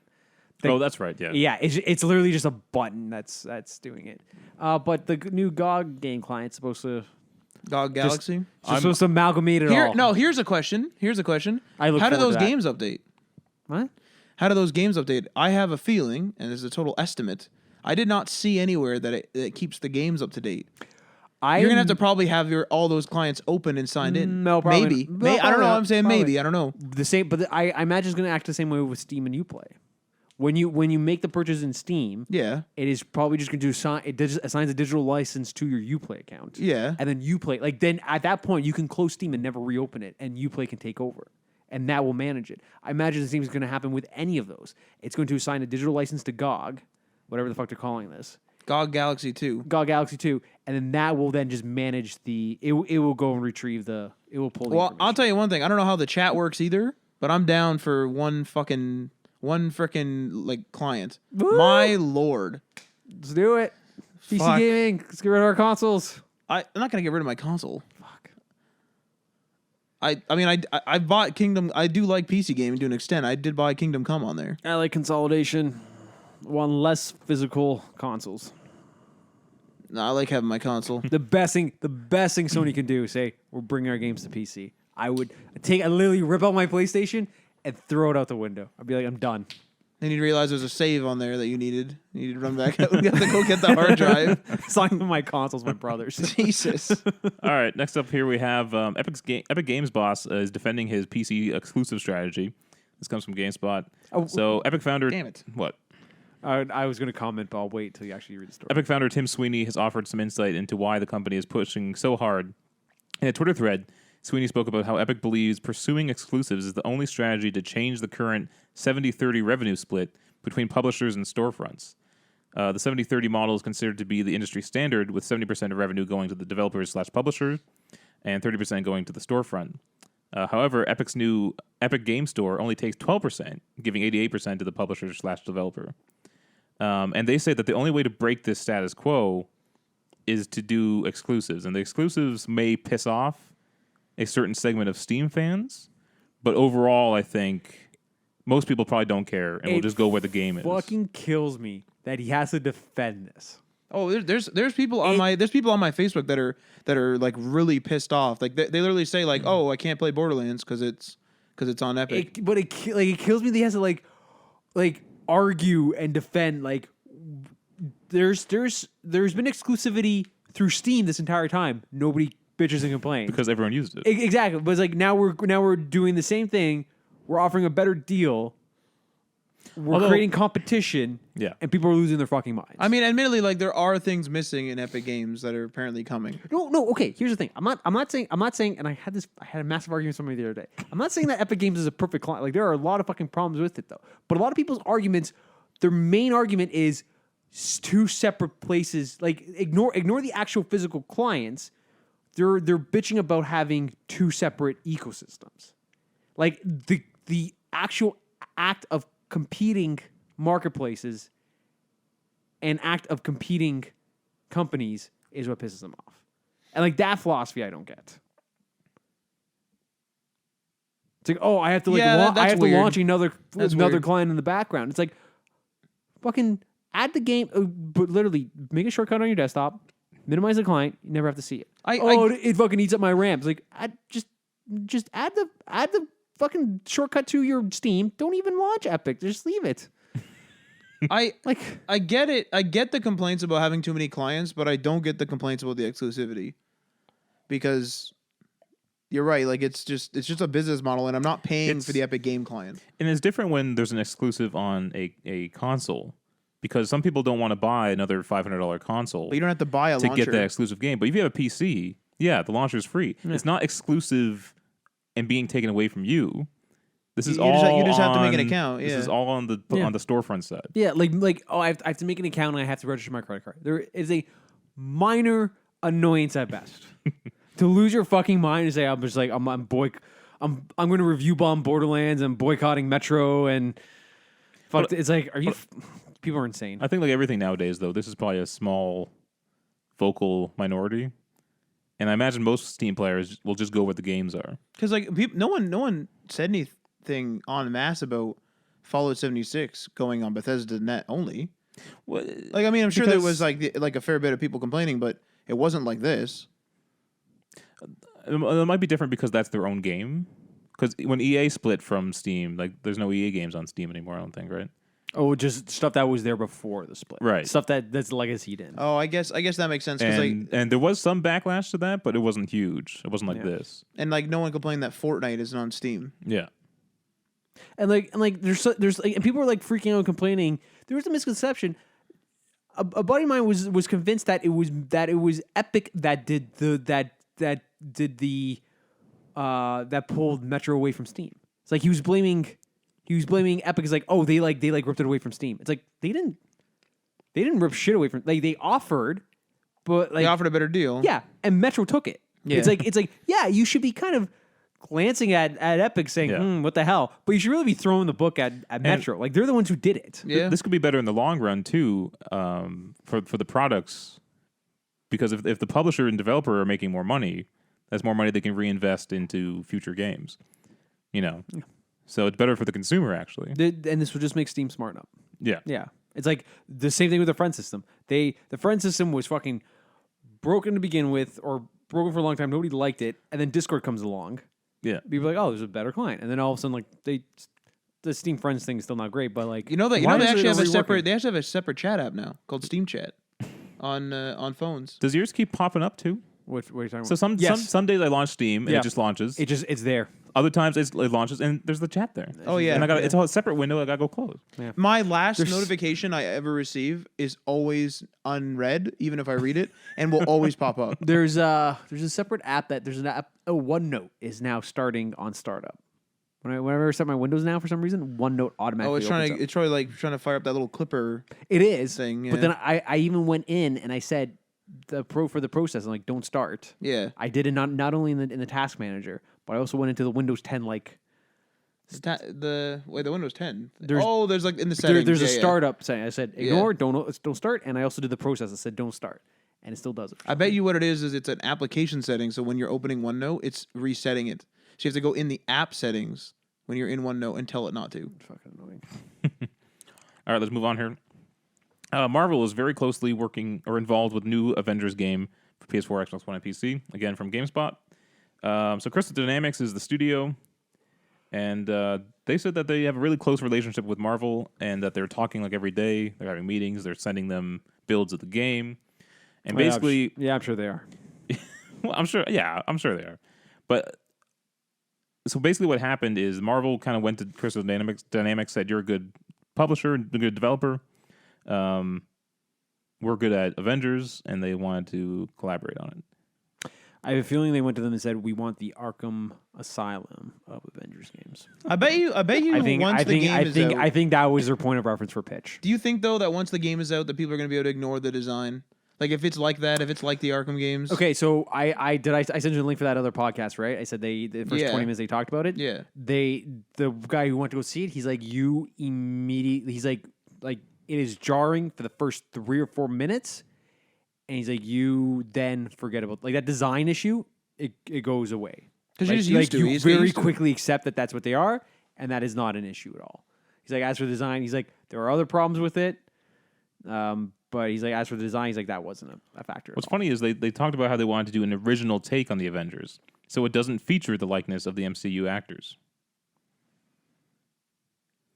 Oh, that's right. Yeah. Yeah, it's literally just a button that's doing it. But the new GOG game client's supposed to GOG Galaxy. supposed to amalgamate it all. No, here's a question. I look How do forward those to that. games update? What? How do those games update? I have a feeling, and this is a total estimate, I did not see anywhere that it keeps the games up to date. You're gonna have to probably have all those clients open and signed in. No, probably maybe. not. No, I don't probably know. not. I'm saying Probably. maybe. I don't know. the same, but I imagine it's going to act the same way with Steam and Uplay. When you make the purchase in Steam, Yeah. it is probably just going to assigns a digital license to your Uplay account. Yeah. And then Uplay, then at that point you can close Steam and never reopen it, and Uplay can take over, and that will manage it. I imagine the same is going to happen with any of those. It's going to assign a digital license to GOG, whatever the fuck they're calling this, GOG Galaxy 2. GOG Galaxy 2, and then that will then just manage it will go and retrieve it will pull the Well, information. I'll tell you one thing. I don't know how the chat works either, but I'm down for one frickin' like client. Woo! My lord. Let's do it. PC Fuck. gaming. Let's get rid of our consoles. I'm not gonna get rid of my console. Fuck. I bought Kingdom. I do like PC gaming to an extent. I did buy Kingdom Come on there. I like consolidation. Want less physical consoles. No, I like having my console. The best thing Sony can do is say we're bringing our games to PC. I literally rip out my PlayStation and throw it out the window. I'd be like, I'm done. Then you'd realize there's a save on there that you needed. You need to run back out. We have to go get the hard drive. It's not even my consoles, my brother's. Jesus. All right, next up here we have Epic Games boss is defending his PC exclusive strategy. This comes from GameSpot. So Epic founder... Damn it. What? I was going to comment, but I'll wait until you actually read the story. Epic founder Tim Sweeney has offered some insight into why the company is pushing so hard. In a Twitter thread, Sweeney spoke about how Epic believes pursuing exclusives is the only strategy to change the current 70-30 revenue split between publishers and storefronts. The 70-30 model is considered to be the industry standard, with 70% of revenue going to the developers/publishers and 30% going to the storefront. However, Epic's new Epic Game Store only takes 12%, giving 88% to the publisher/developer. And they say that the only way to break this status quo is to do exclusives. And the exclusives may piss off a certain segment of Steam fans, but overall, I think most people probably don't care and will just go where the game is. Fucking kills me that he has to defend this. Oh, there's people on my Facebook that are like really pissed off. Like they literally say like, oh, I can't play Borderlands because it's on Epic. It kills me that he has to like argue and defend. Like there's been exclusivity through Steam this entire time. Nobody bitches and complains Because everyone used it. Exactly, but it's like now we're doing the same thing. We're offering a better deal. We're creating competition. Yeah. And people are losing their fucking minds. I mean, admittedly, like there are things missing in Epic Games that are apparently coming. No. Okay, here's the thing. I'm not saying. And I had a massive argument with somebody the other day. I'm not saying that Epic Games is a perfect client. Like there are a lot of fucking problems with it though. But a lot of people's arguments, their main argument is two separate places. Like ignore the actual physical clients. They're bitching about having two separate ecosystems. Like the actual act of competing marketplaces and act of competing companies is what pisses them off. And like that philosophy I don't get. It's like, oh, I have to launch another client in the background. It's like fucking add the game, but literally make a shortcut on your desktop, minimize the client, you never have to see it. It fucking eats up my RAM. It's like just add the fucking shortcut to your Steam. Don't even launch Epic. Just leave it. I get it. I get the complaints about having too many clients, but I don't get the complaints about the exclusivity. Because you're right, like it's just a business model, and I'm not paying for the Epic Game client. And it's different when there's an exclusive on a console. Because some people don't want to buy another $500 console. But you don't have to buy a to launcher. get that exclusive game. But if you have a PC, yeah, the launcher is free. Yeah. It's not exclusive and being taken away from you. This is all you just have to make an account. Yeah. This is all on the storefront side. Yeah, I have to make an account and I have to register my credit card. There is a minor annoyance at best. To lose your fucking mind and say I'm going to review bomb Borderlands and boycotting Metro and fuck. It's like, are you? People are insane. I think like everything nowadays, though, this is probably a small vocal minority. And I imagine most Steam players will just go where the games are. Because like no one said anything en masse about Fallout 76 going on Bethesda Net only. Well, like I mean, I'm sure there was like a fair bit of people complaining, but it wasn't like this. It might be different because that's their own game. Because when EA split from Steam, like there's no EA games on Steam anymore. I don't think, right? Oh, just stuff that was there before the split, right? Stuff that's legacied in. Oh, I guess that makes sense. And there was some backlash to that, but it wasn't huge. It wasn't like this. And like no one complained that Fortnite isn't on Steam. Yeah. And there's and people were like freaking out and complaining. There was a misconception. A buddy of mine was convinced that it was Epic that did that pulled Metro away from Steam. It's like he was blaming Epic. It's like, oh, they ripped it away from Steam. It's like they didn't rip shit away from, like they offered, but like they offered a better deal. Yeah, and Metro took it. Yeah. It's like yeah, you should be kind of glancing at Epic saying, what the hell? But you should really be throwing the book at Metro. Like they're the ones who did it. Yeah. This could be better in the long run too, for the products, because if the publisher and developer are making more money, That's more money they can reinvest into future games. You know, so it's better for the consumer actually. And this would just make Steam smart up. Yeah. Yeah. It's like the same thing with the friend system. The friend system was fucking broken to begin with, or broken for a long time. Nobody liked it, and then Discord comes along. Yeah. People are like, oh, there's a better client, and then all of a sudden, like the Steam Friends thing is still not great, but like You know why they is it actually have a reworking? separate. They actually have a separate chat app now called Steam Chat on phones. Does yours keep popping up too? What are you talking So about? some days I launch Steam and Yeah. it just launches. It's there. Other times it launches and there's the chat there. Oh yeah, And it's a separate window. I gotta go close. My last notification I ever receive is always unread, even if I read it, and will always pop up. There's a separate app there's an app. Oh, OneNote is now starting on startup. Whenever I start my Windows now, for some reason, OneNote automatically. Oh, it's opens trying to fire up that little clipper. It is thing, yeah. But then I even went in and I said for the process, I'm like, don't start. Yeah, I did it not only in the task manager, but I also went into the Windows 10 like. the Windows 10. There's- There's like in the settings. There's a yeah. startup saying I said ignore, don't start, and I also did the process. I said don't start, and it still does it. I bet you what it is it's an application setting. So when you're opening OneNote, it's resetting it. So you have to go in the app settings when you're in OneNote and tell it not to. Fucking annoying. All right, let's move on here. Marvel is very closely working or involved with new Avengers game for PS4, Xbox One, and PC. Again, from GameSpot. So Crystal Dynamics is the studio, and they said that they have a really close relationship with Marvel and that they're talking like every day. They're having meetings. They're sending them builds of the game. And basically... I'm sure they are. Well, I'm sure they are. But... So basically what happened is Marvel kind of went to Crystal Dynamics, said, you're a good publisher, a good developer. We're good at Avengers, and they wanted to collaborate on it. I have a feeling they went to them and said, "We want the Arkham Asylum of Avengers games." I bet you. Once the game is out, I think that was their point of reference for pitch. do you think though that once the game is out, that people are going to be able to ignore the design? Like if it's like that, if it's like the Arkham games. Okay, so I sent you the link for that other podcast, right? I said the first 20 minutes they talked about it. Yeah. The guy who went to go see it, he's like, you immediately, he's like it is jarring for the first 3 or 4 minutes, and he's like, you then forget about like that design issue. It goes away Because like, you're just used to it. you You just very get used to it. quickly accept that that's what they are, and that is not an issue at all. He's like, as for the design, he's like, there are other problems with it. But he's like, as for the design, he's like, that wasn't a factor. What's funny is they talked about how they wanted to do an original take on the Avengers, so it doesn't feature the likeness of the MCU actors.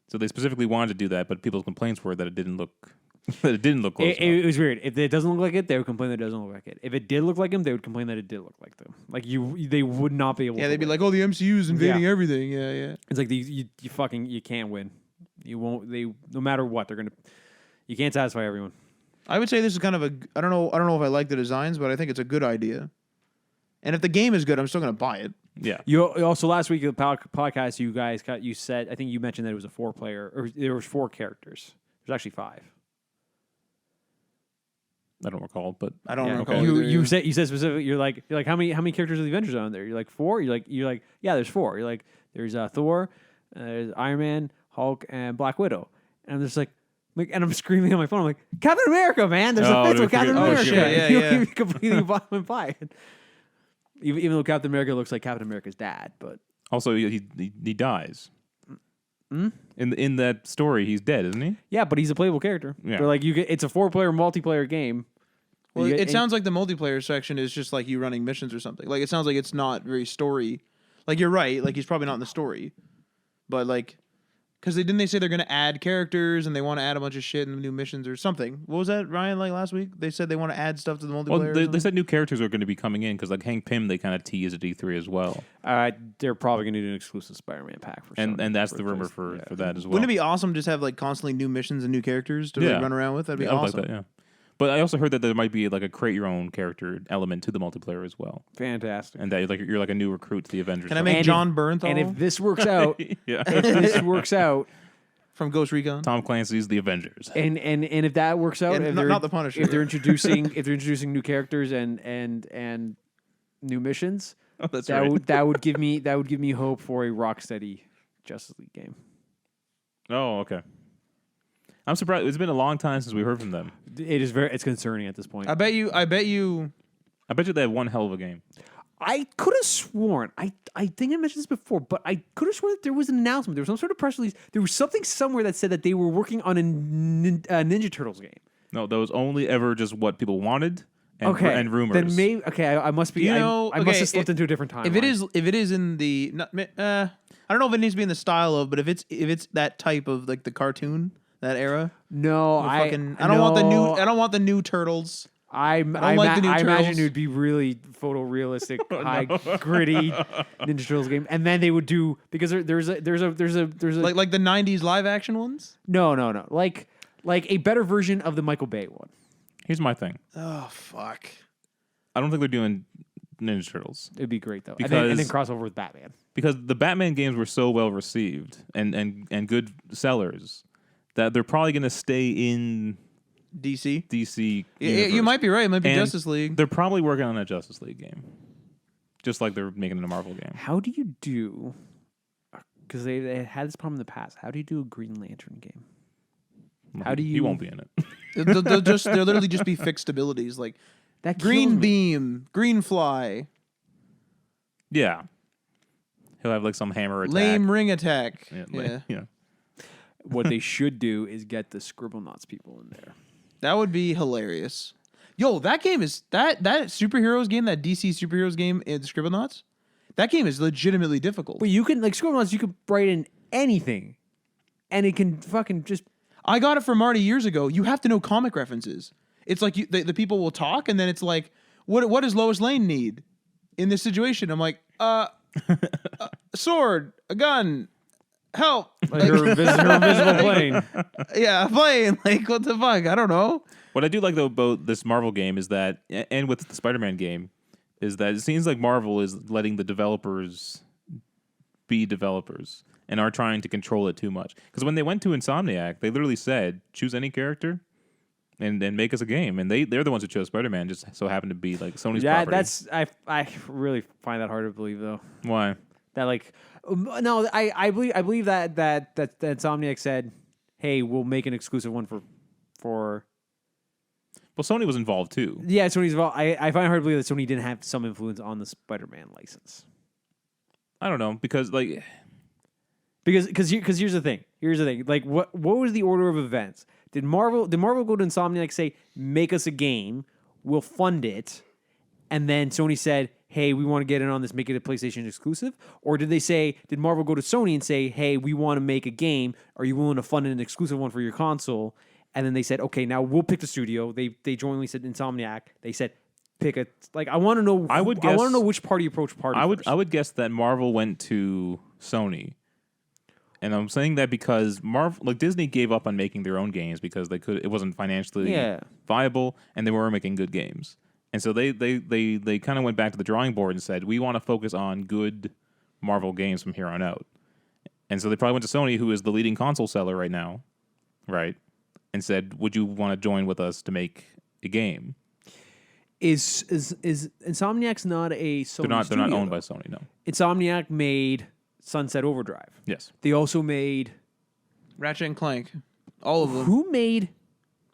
So they specifically wanted to do that, but people's complaints were that it didn't look close enough. It was weird. If it doesn't look like it, they would complain that it doesn't look like it. If it did look like him, they would complain that it did look like them. Like they would not be able. Yeah, to they'd be win. like, "Oh, the MCU's invading everything." Yeah, yeah. It's like you can't win. You won't. No matter what, they're gonna. You can't satisfy everyone. I would say this is kind of I don't know if I like the designs, but I think it's a good idea. And if the game is good, I'm still going to buy it. Yeah. You also last week at the podcast, you said, I think you mentioned that it was a 4-player, or there was 4 characters. There's actually 5. I don't recall, but I don't recall. okay. You said specifically. You're like how many characters of the Avengers are on there? You're like 4. You're like yeah, there's 4. You're like there's Thor, there's Iron Man, Hulk, and Black Widow. And I'm just like, and I'm screaming on my phone. I'm like, Captain America, man! There's a fence with Captain America. shit, you yeah. completely went by it. Even though Captain America looks like Captain America's dad, but also he dies. In that story, he's dead, isn't he? yeah, but he's a playable character. Yeah. But like it's a 4-player multiplayer game. Well, You get- it sounds like the multiplayer section is just like you running missions or something. Like it sounds like it's not very story. Like you're right. Like he's probably not in the story, but like. Because didn't they say they're going to add characters and they want to add a bunch of shit in the new missions or something? What was that, Ryan, like last week? They said they want to add stuff to the multiplayer? Well, they said new characters are going to be coming in because like Hank Pym, they kind of teased at E3 as well. They're probably going to do an exclusive Spider-Man pack for Sony And that's the rumor this. for Yeah. that as well. Wouldn't it be awesome just have like constantly new missions and new characters to like, run around with? That'd be I would awesome. like that, yeah. But I also heard that there might be like a create your own character element to the multiplayer as well, Fantastic. and that you're like a new recruit to the Avengers. Can I make And John Bernthal And if this works out, yeah. from Ghost Recon? Tom Clancy's the Avengers. and if that works out, And if not the Punisher. if they're introducing new characters and new missions, Oh, that's that right. would give me hope for a Rocksteady Justice League game. Oh, okay. I'm surprised. It's been a long time since we heard from them. It's concerning at this point. I bet you. I bet you they have one hell of a game. I could have sworn, I think I mentioned this before, but I could have sworn that there was an announcement. There was some sort of press release. There was something somewhere that said that they were working on a Ninja Turtles game. No, that was only ever just what people wanted and, Okay, and rumors. Then maybe I must be. I must have slipped into a different time. If it is in the, I don't know if it needs to be in the style of, but if it's that type of like the cartoon, that era. no, I don't want the new Turtles. I imagine it would be really photorealistic, high gritty Ninja Turtles game, and then they would do because there's a like the '90s live action ones. No, like a better version of the Michael Bay one. Here's my thing. Oh fuck! I don't think they're doing Ninja Turtles It'd be great though, because, and then crossover with Batman. Because the Batman games were so well received and good sellers that they're probably going to stay in DC. You might be right. It might be And Justice League. They're probably working on a Justice League game, just like they're making a Marvel game. How do you do? Because they had this problem in the past. How do you do a Green Lantern game? How do you? He won't be in it. They'll literally just be fixed abilities like That green kills me. beam, green fly, Yeah, he'll have like some hammer attack. lame ring attack. Yeah. What they should do is get the Scribblenauts people in there. That would be hilarious. Yo, that game is that superheroes game, that DC superheroes game in Scribblenauts. That game is legitimately difficult. But you can like Scribblenauts. You could write in anything, and it can fucking just. I got it from Marty years ago. You have to know comic references. It's like the people will talk, and then it's like, what does Lois Lane need in this situation? I'm like, a sword, a gun, help. Like her invisible plane. Yeah, a plane. Like, what the fuck? I don't know. What I do like though about this Marvel game is that, and with the Spider-Man game, is that it seems like Marvel is letting the developers be developers and are trying to control it too much. Because when they went to Insomniac, they literally said, choose any character and make us a game. And they're the ones who chose Spider-Man, just so happened to be like Sony's property. I really find that hard to believe though. Why? That like no, I believe that Insomniac said, hey, we'll make an exclusive one for. Well, Sony was involved too. Yeah, Sony's involved. I find it hard to believe that Sony didn't have some influence on the Spider-Man license. I don't know, because like. Because here's the thing. Like what was the order of events? Did Marvel go to Insomniac say, make us a game, we'll fund it, and then Sony said, hey, we want to get in on this, make it a PlayStation exclusive? Or did Marvel go to Sony and say, hey, we want to make a game, are you willing to fund an exclusive one for your console? And then they said, okay, now we'll pick the studio. They jointly said Insomniac. They said, pick a like. I want to know. I want to know which party approached party. I would guess that Marvel went to Sony, and I'm saying that because Marvel, like Disney, gave up on making their own games because it wasn't financially viable, and they weren't making good games. And so they kind of went back to the drawing board and said, we want to focus on good Marvel games from here on out. And so they probably went to Sony, who is the leading console seller right now, right? And said, would you want to join with us to make a game? Is Insomniac's not a Sony They're not owned by Sony, no. Insomniac made Sunset Overdrive. Yes. They also made Ratchet and Clank. All of them. Who made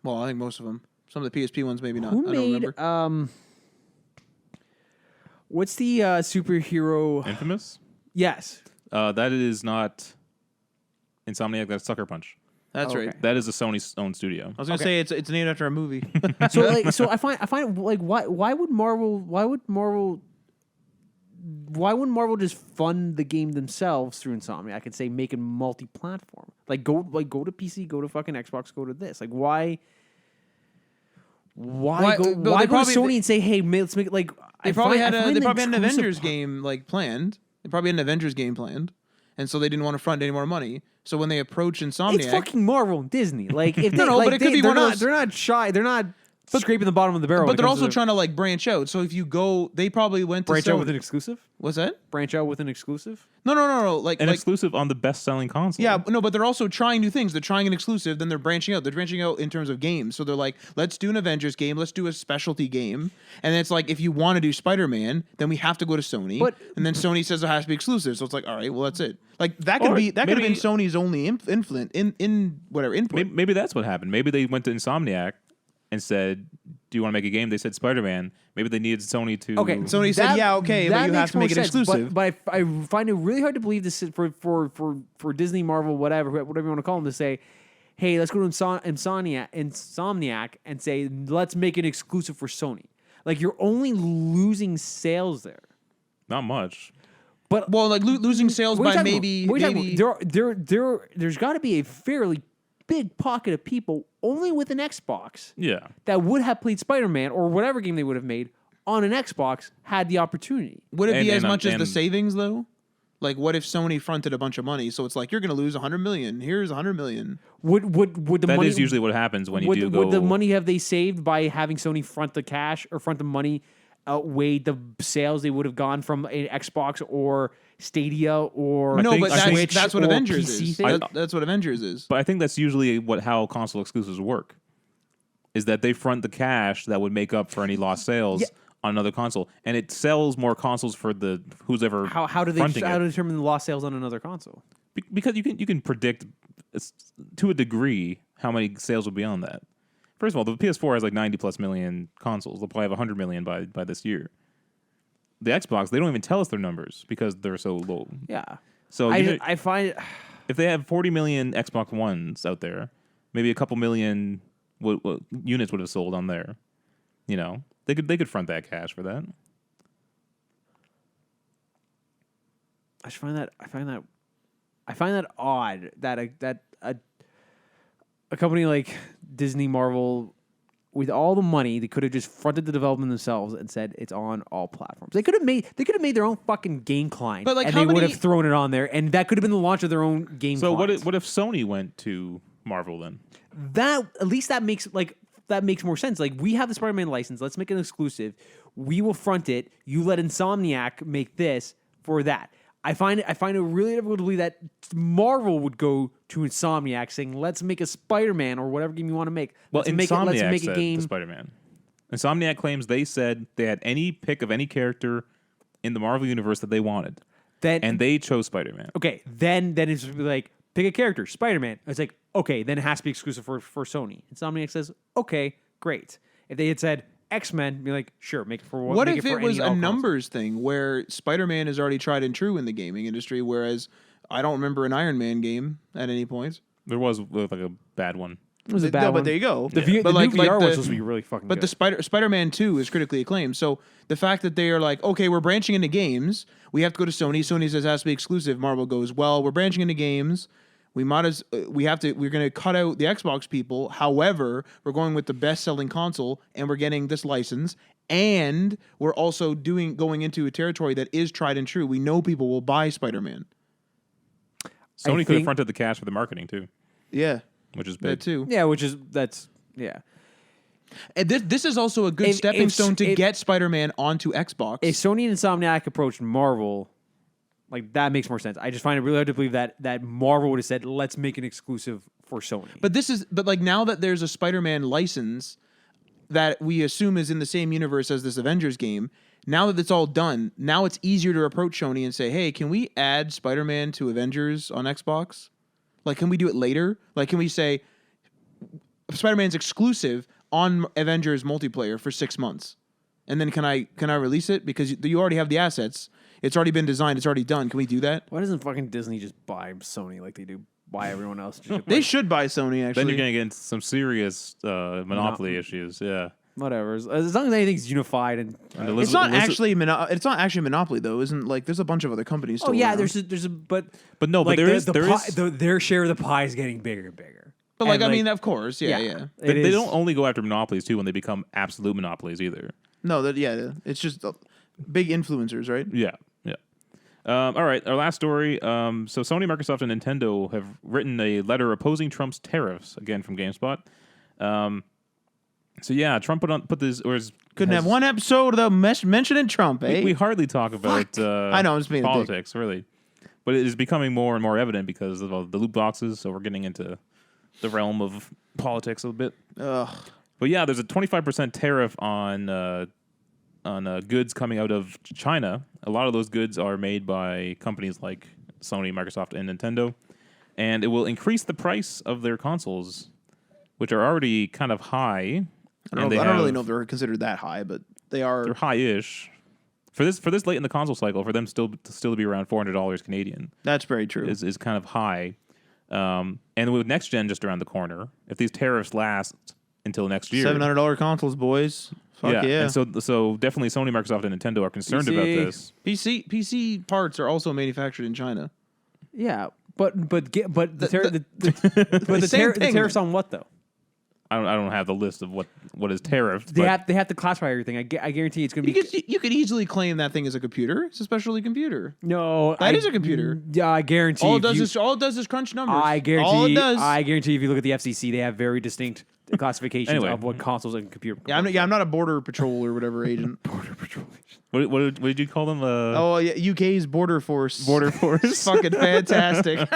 Well, I think most of them. Some of the PSP ones, maybe not. Who I don't made remember. what's the superhero Infamous? Yes. That is not Insomniac, that's Sucker Punch. That's okay. right. That is a Sony owned studio. I was gonna say it's named after a movie. So I find like why would Marvel just fund the game themselves through Insomniac and say make it multi-platform? Go to PC, go to fucking Xbox, go to this. Like why go to Sony and say, hey, let's make it like They probably had an Avengers game planned. They probably had an Avengers game planned, and so they didn't want to front any more money. So when they approach Insomniac, it's fucking Marvel and Disney. Like if No, but it could be one of those. They're not shy. They're not scraping the bottom of the barrel. But they're also trying to branch out. So if you go, they probably went to branch out with an exclusive. What's that? Branch out with an exclusive. No. An exclusive on the best-selling console. Yeah, no, but they're also trying new things. They're trying an exclusive, then they're branching out. They're branching out in terms of games. So they're like, let's do an Avengers game, let's do a specialty game. And then it's like, if you want to do Spider-Man, then we have to go to Sony. And then Sony says it has to be exclusive. So it's like, all right, well, that's it. Like that could have been Sony's only influence in whatever input. Maybe that's what happened. Maybe they went to Insomniac and said, "Do you want to make a game?" They said Spider-Man. Maybe they needed Sony to. Okay, Sony said, "Yeah, okay, but you have makes to make more it sense, exclusive." But I find it really hard to believe this is for Disney, Marvel, whatever you want to call them, to say, "Hey, let's go to Insomniac and say, let's make it exclusive for Sony." Like, you're only losing sales there. Not much. But Well, like losing sales what are you by talking maybe about? What are you maybe. talking about? There's got to be a fairly big pocket of people only with an Xbox Yeah. that would have played Spider-Man or whatever game they would have made on an Xbox had the opportunity. Would it be And- as and- much as the and- savings though? Like, what if Sony fronted a bunch of money? So it's like you're going to lose 100 million. Here's 100 million. Would the That money is usually what happens when you do go. Would the money have they saved by having Sony front the cash or front the money outweigh the sales they would have gone from an Xbox or Stadia or No, think- but I that's what or Avengers PC is. thing? That's what Avengers is. But I think that's usually how console exclusives work. Is that they front the cash that would make up for any lost sales on another console, and it sells more consoles for the who's ever How do they fronting it. determine the lost sales on another console? Because you can predict to a degree how many sales will be on that. First of all, the PS4 has like 90 plus million consoles. They'll probably have 100 million by this year. The Xbox, they don't even tell us their numbers because they're so low. Yeah. So I find it, if they have 40 million Xbox Ones out there, maybe a couple million units would have sold on there. You know, they could front that cash for that. I find that odd that a company like Disney, Marvel, with all the money, they could have just fronted the development themselves and said it's on all platforms. They could have made their own fucking game client, But, like, and how they would many- have thrown it on there, and that could have been the launch of their own game. So client. what if Sony went to Marvel then? That at least that makes more sense. Like, we have the Spider-Man license. Let's make it exclusive. We will front it. You let Insomniac make this for that. I find it really difficult to believe that Marvel would go to Insomniac saying, "Let's make a Spider-Man or whatever game you want to make. Well, Let's make Insomniac a said game." to Spider-Man. Insomniac claims they said they had any pick of any character in the Marvel universe that they wanted, Then and they chose Spider-Man. okay, then it's like, pick a character, Spider-Man. It's like, okay, then it has to be exclusive for Sony. Insomniac says, okay, great. If they had said X-Men, be like, sure, make it for What make if for it any was and a all consoles. numbers thing where Spider-Man is already tried and true in the gaming industry, whereas I don't remember an Iron Man game at any point. There was like a bad one. It was a No, bad but one. there you go. The, But new VR was the- supposed to be really fucking But good. the Spider-Man 2 is critically acclaimed. So the fact that they are like, okay, we're branching into games, we have to go to Sony. Sony says it has to be exclusive. Marvel goes, well, we're branching into games. We're going to cut out the Xbox people. However, we're going with the best-selling console, and we're getting this license, and we're also going into a territory that is tried and true. We know people will buy Spider-Man. Sony could have think- fronted the cash for the marketing too, Yeah, which is that big. too. yeah, that's yeah. And this is also a good stepping stone to get Spider-Man onto Xbox. If Sony and Insomniac approached Marvel, like, that makes more sense. I just find it really hard to believe that Marvel would have said, "Let's make an exclusive for Sony." But like now that there's a Spider-Man license that we assume is in the same universe as this Avengers game, now that it's all done, now it's easier to approach Sony and say, "Hey, can we add Spider-Man to Avengers on Xbox? Like, can we do it later? Like, can we say Spider-Man's exclusive on Avengers multiplayer for 6 months, and then can I release it because you already have the assets? It's already been designed. It's already done. Can we do that? Why doesn't fucking Disney just buy Sony like they do buy everyone else? They should buy Sony actually. Then you're going to get into some serious monopoly issues. Yeah. Whatever. As long as anything's unified and And It's not actually monopoly though, isn't like there's a bunch of other companies. oh Still yeah, around. there's a but no, but like there is their share of the pie is getting bigger and bigger. But like And, I mean, of course, yeah. They don't only go after monopolies too when they become absolute monopolies either. No, it's just big influencers, right? Yeah, yeah. All right, our last story. So Sony, Microsoft, and Nintendo have written a letter opposing Trump's tariffs, again from GameSpot. So yeah, Trump put this. Couldn't have one episode without mentioning Trump, eh? We hardly talk about I know, I'm just being a dick. politics, really. But it is becoming more and more evident because of all the loot boxes, so we're getting into the realm of politics a bit. Ugh. But yeah, there's a 25% tariff on goods coming out of China. A lot of those goods are made by companies like Sony, Microsoft, and Nintendo. And it will increase the price of their consoles, which are already kind of high. I don't really know if they're considered that high, but they're high-ish. For this late in the console cycle, for them still to be around $400 Canadian. That's very true. Is kind of high. And with next gen just around the corner, if these tariffs last until next year, $700 consoles, boys. Fuck yeah. And so definitely Sony, Microsoft, and Nintendo are concerned about this. PC parts are also manufactured in China. Yeah, but the tariffs on what though? I don't have the list of what is tariffed. They have to classify everything. I guarantee it's going to be. You could easily claim that thing is a computer. It's a specialty computer. No, that is a computer. Yeah, I guarantee. All it does is crunch numbers. I guarantee. All it does. I guarantee if you look at the FCC, they have very distinct classifications of what consoles and computer. Yeah, I'm not a border patrol or whatever agent. Border patrol. What did you call them? UK's border force. Border force. Fucking fantastic.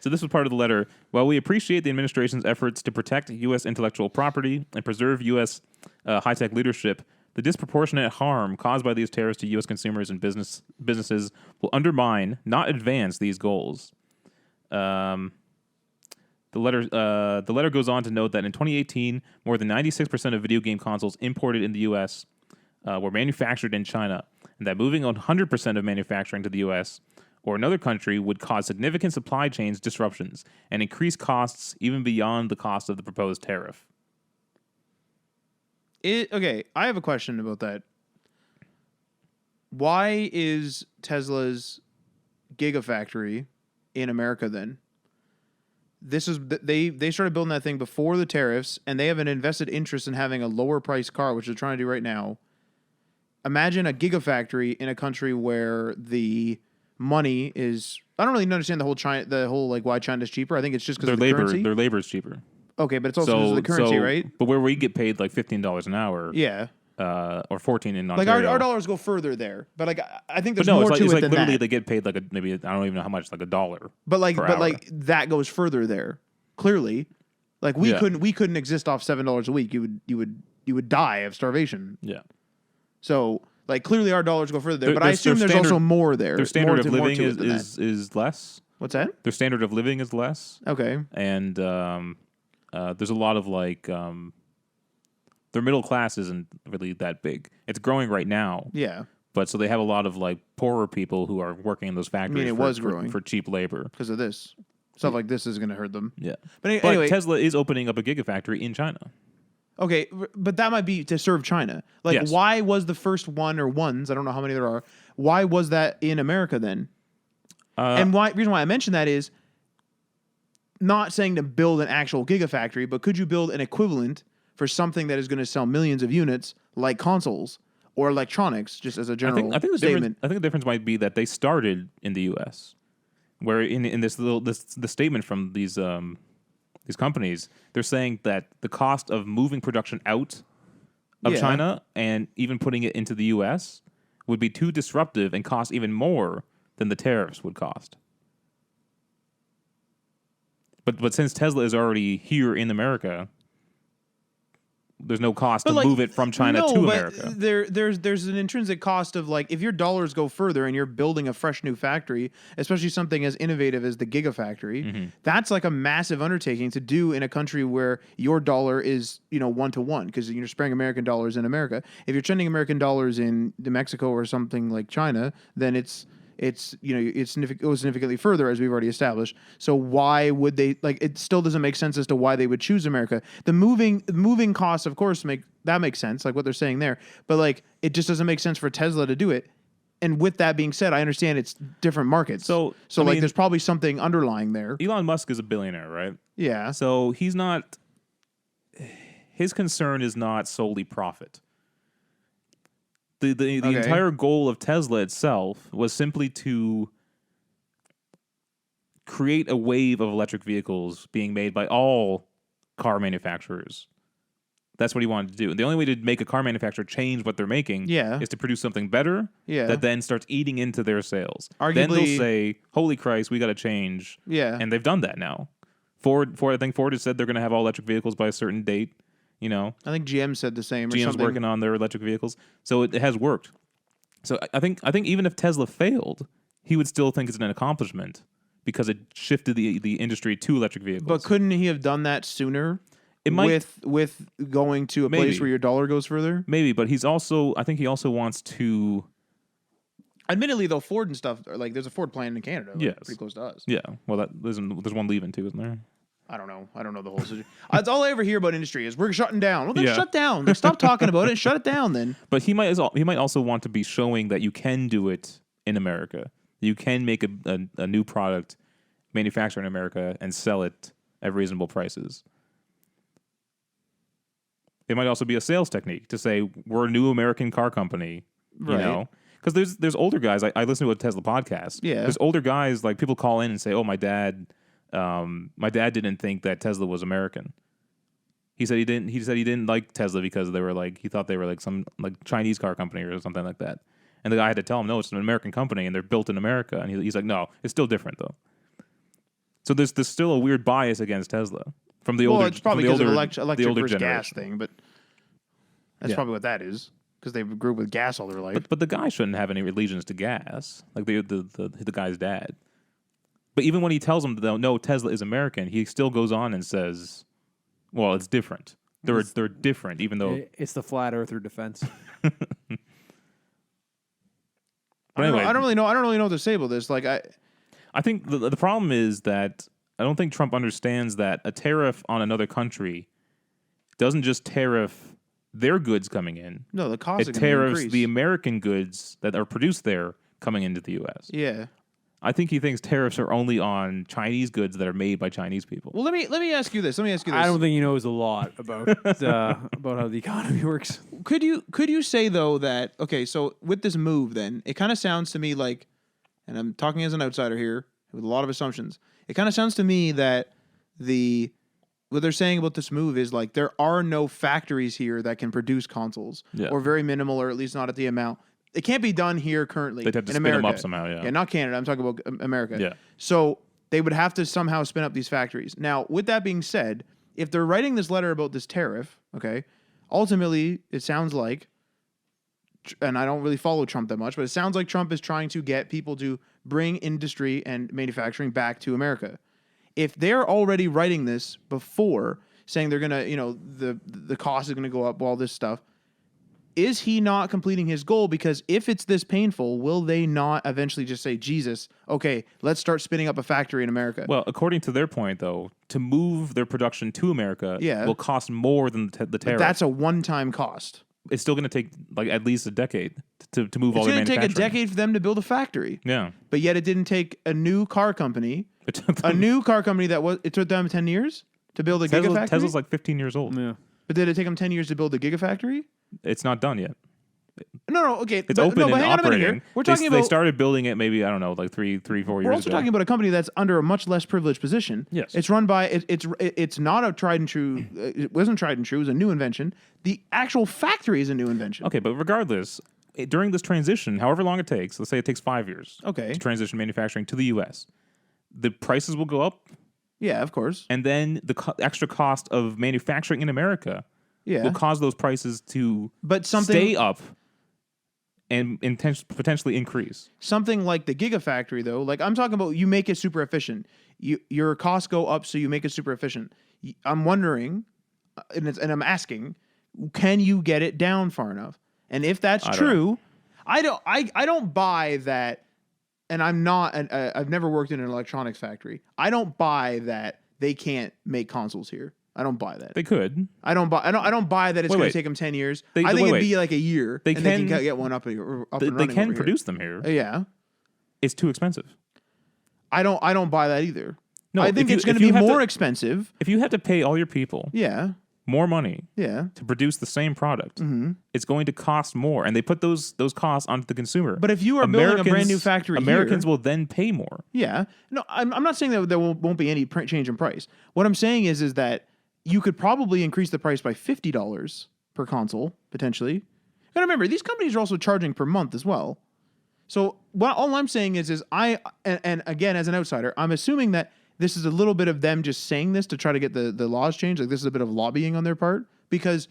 So this was part of the letter. While we appreciate the administration's efforts to protect U.S. intellectual property and preserve U.S. High-tech leadership, the disproportionate harm caused by these tariffs to U.S. consumers and businesses will undermine, not advance, these goals. The letter goes on to note that in 2018, more than 96% of video game consoles imported in the U.S. Were manufactured in China, and that moving 100% of manufacturing to the U.S. or another country would cause significant supply chains disruptions and increase costs even beyond the cost of the proposed tariff. Okay, I have a question about that. Why is Tesla's Gigafactory in America then? They started building that thing before the tariffs, and they have an invested interest in having a lower price car, which they're trying to do right now. Imagine a Gigafactory in a country where the money is. I don't really understand the whole like why China's cheaper. I think it's just because of the currency. Their labor is cheaper. Okay, but it's also because of the currency, right? But where we get paid like $15 an hour, yeah, or 14 in Ontario. Like our dollars go further there, but like I think there's more to it's it like than literally that. They get paid like maybe I don't even know how much, like $1. But like per hour. that goes further there. Clearly, like we couldn't exist off $7 a week. You would die of starvation. Yeah. So. Like, clearly our dollars go further there, but I assume there's also more there. Their standard of living is less. What's that? Their standard of living is less. Okay. And there's a lot of, like, their middle class isn't really that big. It's growing right now. Yeah. But so they have a lot of, like, poorer people who are working in those factories for cheap labor. Because of this. Stuff like this is going to hurt them. Yeah. But anyway. Tesla is opening up a gigafactory in China. Okay, but that might be to serve China. Like, yes. Why was the first ones, I don't know how many there are, why was that in America then? And reason why I mention that is not saying to build an actual gigafactory, but could you build an equivalent for something that is going to sell millions of units, like consoles or electronics, just as a general statement? I think the difference might be that they started in the U.S., where in this statement from these companies, they're saying that the cost of moving production out of China and even putting it into the U.S. would be too disruptive and cost even more than the tariffs would cost. But since Tesla is already here in America, there's no cost to move it from China to America. There's an intrinsic cost of, like, if your dollars go further and you're building a fresh new factory, especially something as innovative as the Gigafactory, that's like a massive undertaking to do in a country where your dollar is 1-to-1 because you're sparing American dollars in America. If you're sending American dollars in Mexico or something like China, then it goes significantly further, as we've already established. So why would they, like, it still doesn't make sense as to why they would choose America. The moving costs, of course, makes sense, like what they're saying there. But like, it just doesn't make sense for Tesla to do it. And with that being said, I understand it's different markets. So I mean, there's probably something underlying there. Elon Musk is a billionaire, right? Yeah. So his concern is not solely profit. The entire goal of Tesla itself was simply to create a wave of electric vehicles being made by all car manufacturers. That's what he wanted to do. The only way to make a car manufacturer change what they're making is to produce something better that then starts eating into their sales. Arguably, then they'll say, holy Christ, we got to change. Yeah. And they've done that now. I think Ford has said they're going to have all electric vehicles by a certain date. I think GM said the same. GM's working on their electric vehicles, so it has worked. So I think even if Tesla failed, he would still think it's an accomplishment because it shifted the industry to electric vehicles. But couldn't he have done that sooner? It might with going to a place Maybe. where your dollar goes further. maybe, but I think he also wants to. Admittedly, though, Ford and stuff like there's a Ford plant in Canada, like, Yes. pretty close to us. Yeah, well, there's one leaving too, isn't there? I don't know the whole situation. That's all I ever hear about industry is we're shutting down. Well, then Yeah. shut down. Then stop talking about it and shut it down. Then But he might also want to be showing that you can do it in America. You can make a new product, manufacture in America, and sell it at reasonable prices. It might also be a sales technique to say we're a new American car company, you Right. know. Because there's older guys. I listen to a Tesla podcast. Yeah. There's older guys like people call in and say, "Oh, my dad didn't think that Tesla was American." He said he didn't like Tesla because they were like he thought they were like some like Chinese car company or something like that. And the guy had to tell him, no, it's an American company and they're built in America. And he's like, no, it's still different though. So there's still a weird bias against Tesla from the older. it's probably from because the of older, electric the older versus gas generation. thing, but that's Yeah. probably what that is because they grew up with gas all their life. But the guy shouldn't have any allegiance to gas, like the guy's dad. But even when he tells him that no, Tesla is American, he still goes on and says, "Well, it's different. They're different, even though." It's the flat earther defense. But anyway, I don't really know what to say about this. Like I think the problem is that I don't think Trump understands that a tariff on another country doesn't just tariff their goods coming in. no, the cost It is going to tariffs increase. the American goods that are produced there coming into the U.S. Yeah. I think he thinks tariffs are only on Chinese goods that are made by Chinese people. Well, let me ask you this. I don't think he knows a lot about how the economy works. Could you say though that okay, so with this move, then it kind of sounds to me like, and I'm talking as an outsider here with a lot of assumptions. It kind of sounds to me that what they're saying about this move is like there are no factories here that can produce consoles, Yeah. or very minimal, or at least not at the amount. It can't be done here currently. They'd have to in spin America. them up somehow, yeah. not Canada. I'm talking about America. Yeah. So they would have to somehow spin up these factories. Now, with that being said, if they're writing this letter about this tariff, okay, ultimately it sounds like, and I don't really follow Trump that much, but it sounds like Trump is trying to get people to bring industry and manufacturing back to America. If they're already writing this before saying they're gonna, the cost is gonna go up, all this stuff, is he not completing his goal? Because if it's this painful, will they not eventually just say, Jesus, okay, let's start spinning up a factory in America? Well, according to their point, though, to move their production to America Yeah. will cost more than the tariff. That's a one-time cost. It's still going to take like at least a decade to move all It's their going to take a manufacturing. decade for them to build a factory. Yeah. But yet it didn't take a new car company, It took a them, new car company it took them 10 years to build a gigafactory? Tesla's like 15 years old. Yeah. But did it take them 10 years to build a gigafactory? It's not done yet. No, okay. It's open and hang on a minute operating. here. We're talking They about started building it maybe, I don't know, like 3, 4 years We're also ago. talking about a company that's under a much less privileged position. Yes. It's run by it's not a tried and true. It wasn't tried and true. It was a new invention. The actual factory is a new invention. Okay, but regardless, during this transition, however long it takes, let's say it takes 5 years Okay. to transition manufacturing to the U.S., the prices will go up, Yeah, of course. and then the extra cost of manufacturing in America Yeah. will cause those prices to But something stay up and potentially increase. something like the Gigafactory though, like I'm talking about, you make it super efficient. Your costs go up, so you make it super efficient. I'm wondering, and I'm asking, can you get it down far enough? And if that's I don't true, I don't buy that. And I'm not. I've never worked in an electronics factory. I don't buy that they can't make consoles here. I don't buy that. They could. I don't buy that it's Wait, going wait. to take them 10 years. They- I think wait, it'd be wait. like a year. They and they can- can get one up and They running can over produce them here. here. Yeah. It's too expensive. I don't buy that either. No, I think if it's you- going if to you be have more to- expensive. If you have to pay all your people Yeah. more money Yeah. to produce the same product, Mm-hmm. it's going to cost more, and they put those costs onto the consumer. But if you are building a brand Americans- new factory Americans here, will then pay more. yeah. No, I'm not saying that there won't be any change in price. What I'm saying is that you could probably increase the price by $50 per console, potentially. And remember, these companies are also charging per month as well. So all I'm saying is and again, as an outsider, I'm assuming that this is a little bit of them just saying this to try to get the laws changed. Like this is a bit of lobbying on their part, because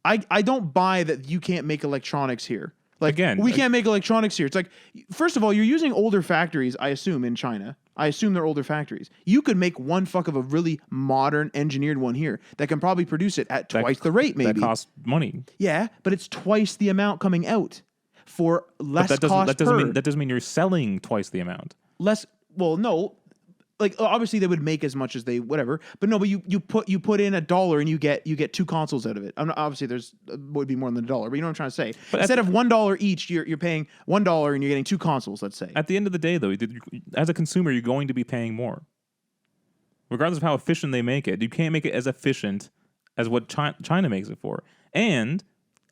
I don't buy that you can't make electronics here. Like, Again, we can't make electronics here. It's like, first of all, you're using older factories, I assume, in China. I assume they're older factories. You could make one fuck of a really modern engineered one here that can probably produce it at twice the rate, maybe. That costs money. Yeah, but it's twice the amount coming out for less But cost that doesn't per. mean that doesn't mean you're selling twice the amount. Less, well, no. Like, obviously they would make as much as they whatever, but no, but you put in $1 and you get 2 consoles out of it. Obviously there's would be more than $1, but you know what I'm trying to say. But Instead of $1 each, you're paying $1 and you're getting 2 consoles. Let's say. At the end of the day, though, as a consumer, you're going to be paying more, regardless of how efficient they make it. You can't make it as efficient as what China makes it for. And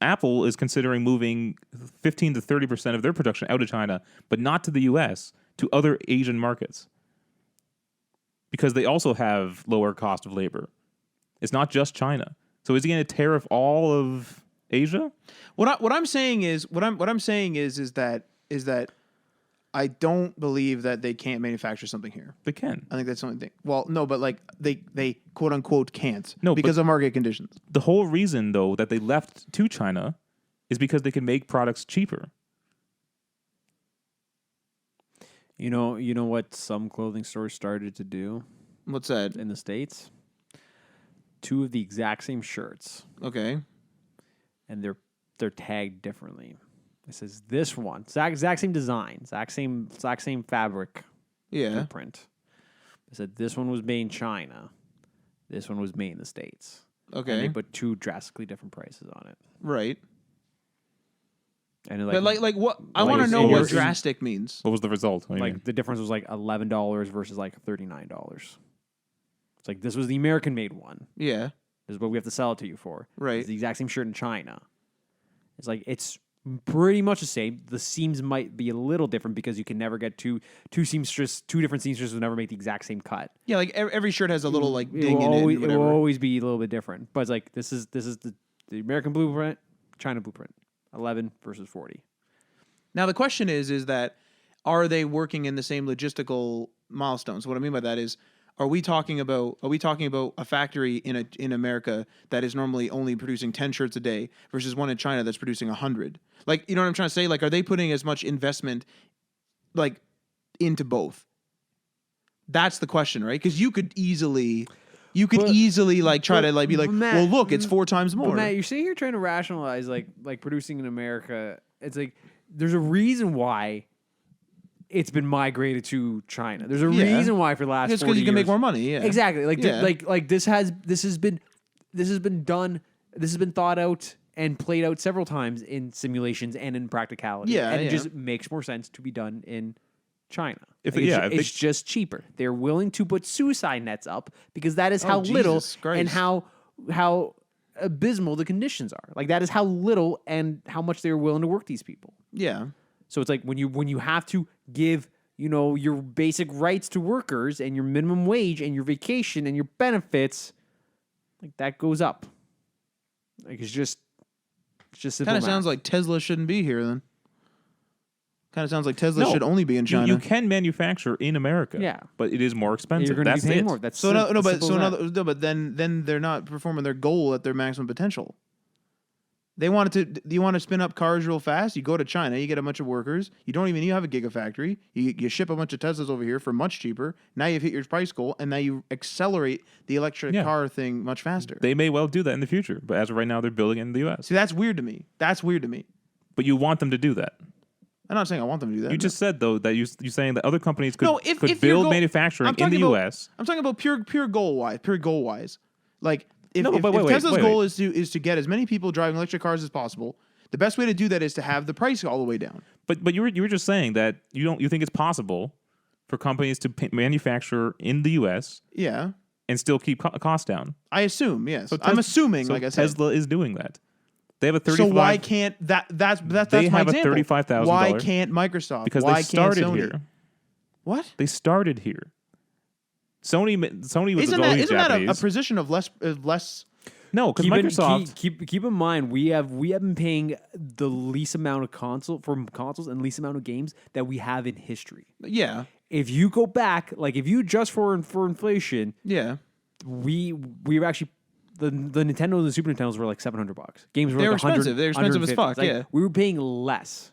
Apple is considering moving 15 to 30% of their production out of China, but not to the U.S., to other Asian markets, because they also have lower cost of labor. It's not just China. So is he going to tariff all of Asia? What I'm saying is that I don't believe that they can't manufacture something here. They can. I think that's the only thing. Well, no, but like they quote unquote can't. No, because of market conditions. The whole reason, though, that they left to China is because they can make products cheaper. You know what some clothing stores started to do What's that? in the States? 2 of the exact same shirts, Okay. and they're tagged differently. It says this one, exact same design, exact same fabric, Yeah. print. It said this one was made in China, this one was made in the States. Okay. And they put 2 drastically different prices on it. Right. And it, But like what I like want to it's know what yours- drastic means. What was the result? What do you mean? like the difference was like $11 versus like $39. It's like this was the American made one. Yeah. This is what we have to sell it to you for. Right. It's the exact same shirt in China. It's like it's pretty much the same. The seams might be a little different because you can never get two different seamstresses will never make the exact same cut. Yeah, like every shirt has a little like ding will in always, it. it Whatever. will always be a little bit different. But it's like this is the American blueprint, China blueprint. 11 versus 40. Now the question is that are they working in the same logistical milestones? What I mean by that is, are we talking about a factory in America that is normally only producing 10 shirts a day versus one in China that's producing 100? Like, you know what I'm trying to say? Like, are they putting as much investment like into both? That's the question, right? Because you could easily like try to like be like, Matt, well, look, it's 4 times more. But Matt, you're sitting here trying to rationalize like producing in America. It's like there's a reason why it's been migrated to China. There's a reason why for the last 40 because you can make years- more money. Yeah, Exactly. Like Yeah. like this has been done. This has been thought out and played out several times in simulations and in practicality. Yeah, and it yeah. just makes more sense to be done in China. If Like, it- it's, yeah, if it's just cheaper. They're willing to put suicide nets up because that is Oh, how little Jesus Christ. and how abysmal the conditions are. Like that is how little and how much they're willing to work these people. yeah. So it's like when you have to give, your basic rights to workers and your minimum wage and your vacation and your benefits, like that goes up. Like it's just simple Kind of math. sounds like Tesla shouldn't be here then. Kind of sounds like Tesla No, should only be in China. You can manufacture in America, Yeah. but it is more expensive. You're going to be That's paying it. more. That's So simple as that. then they're not performing their goal at their maximum potential. They wanted to. You want to spin up cars real fast? You go to China. You get a bunch of workers. You don't even. You have a gigafactory. You ship a bunch of Teslas over here for much cheaper. Now you've hit your price goal, and now you accelerate the electric Yeah. car thing much faster. They may well do that in the future, but as of right now, they're building it in the U.S. See, that's weird to me. That's weird to me. But you want them to do that. I'm not saying I want them to do that. You just said though that you're saying that other companies could, No, if could your build goal- manufacturing I'm in the talking about- U.S. I'm talking about pure goal wise. Like if, No, if, but if wait, Tesla's wait, goal wait. is to get as many people driving electric cars as possible, the best way to do that is to have the price all the way down. But you were just saying that you think it's possible for companies to manufacture in the U.S. Yeah, and still keep costs down. I assume. Yes, So I'm assuming. So like I said, Tesla is doing that. They have a 35. so why can't that's They my have a example. $35,000 Why can't Microsoft? because why they started can't Sony? here. What? They started here. Sony was Isn't always that a Japanese. position of less? No, because Microsoft. Keep in mind we have been paying the least amount of consoles and least amount of games that we have in history. Yeah, If you go back, like if you adjust for inflation, yeah. we've actually the Nintendo and the Super Nintendos were like $700. Games were They're like 100, expensive. They're expensive as 150. fuck, It's like, yeah. we were paying less.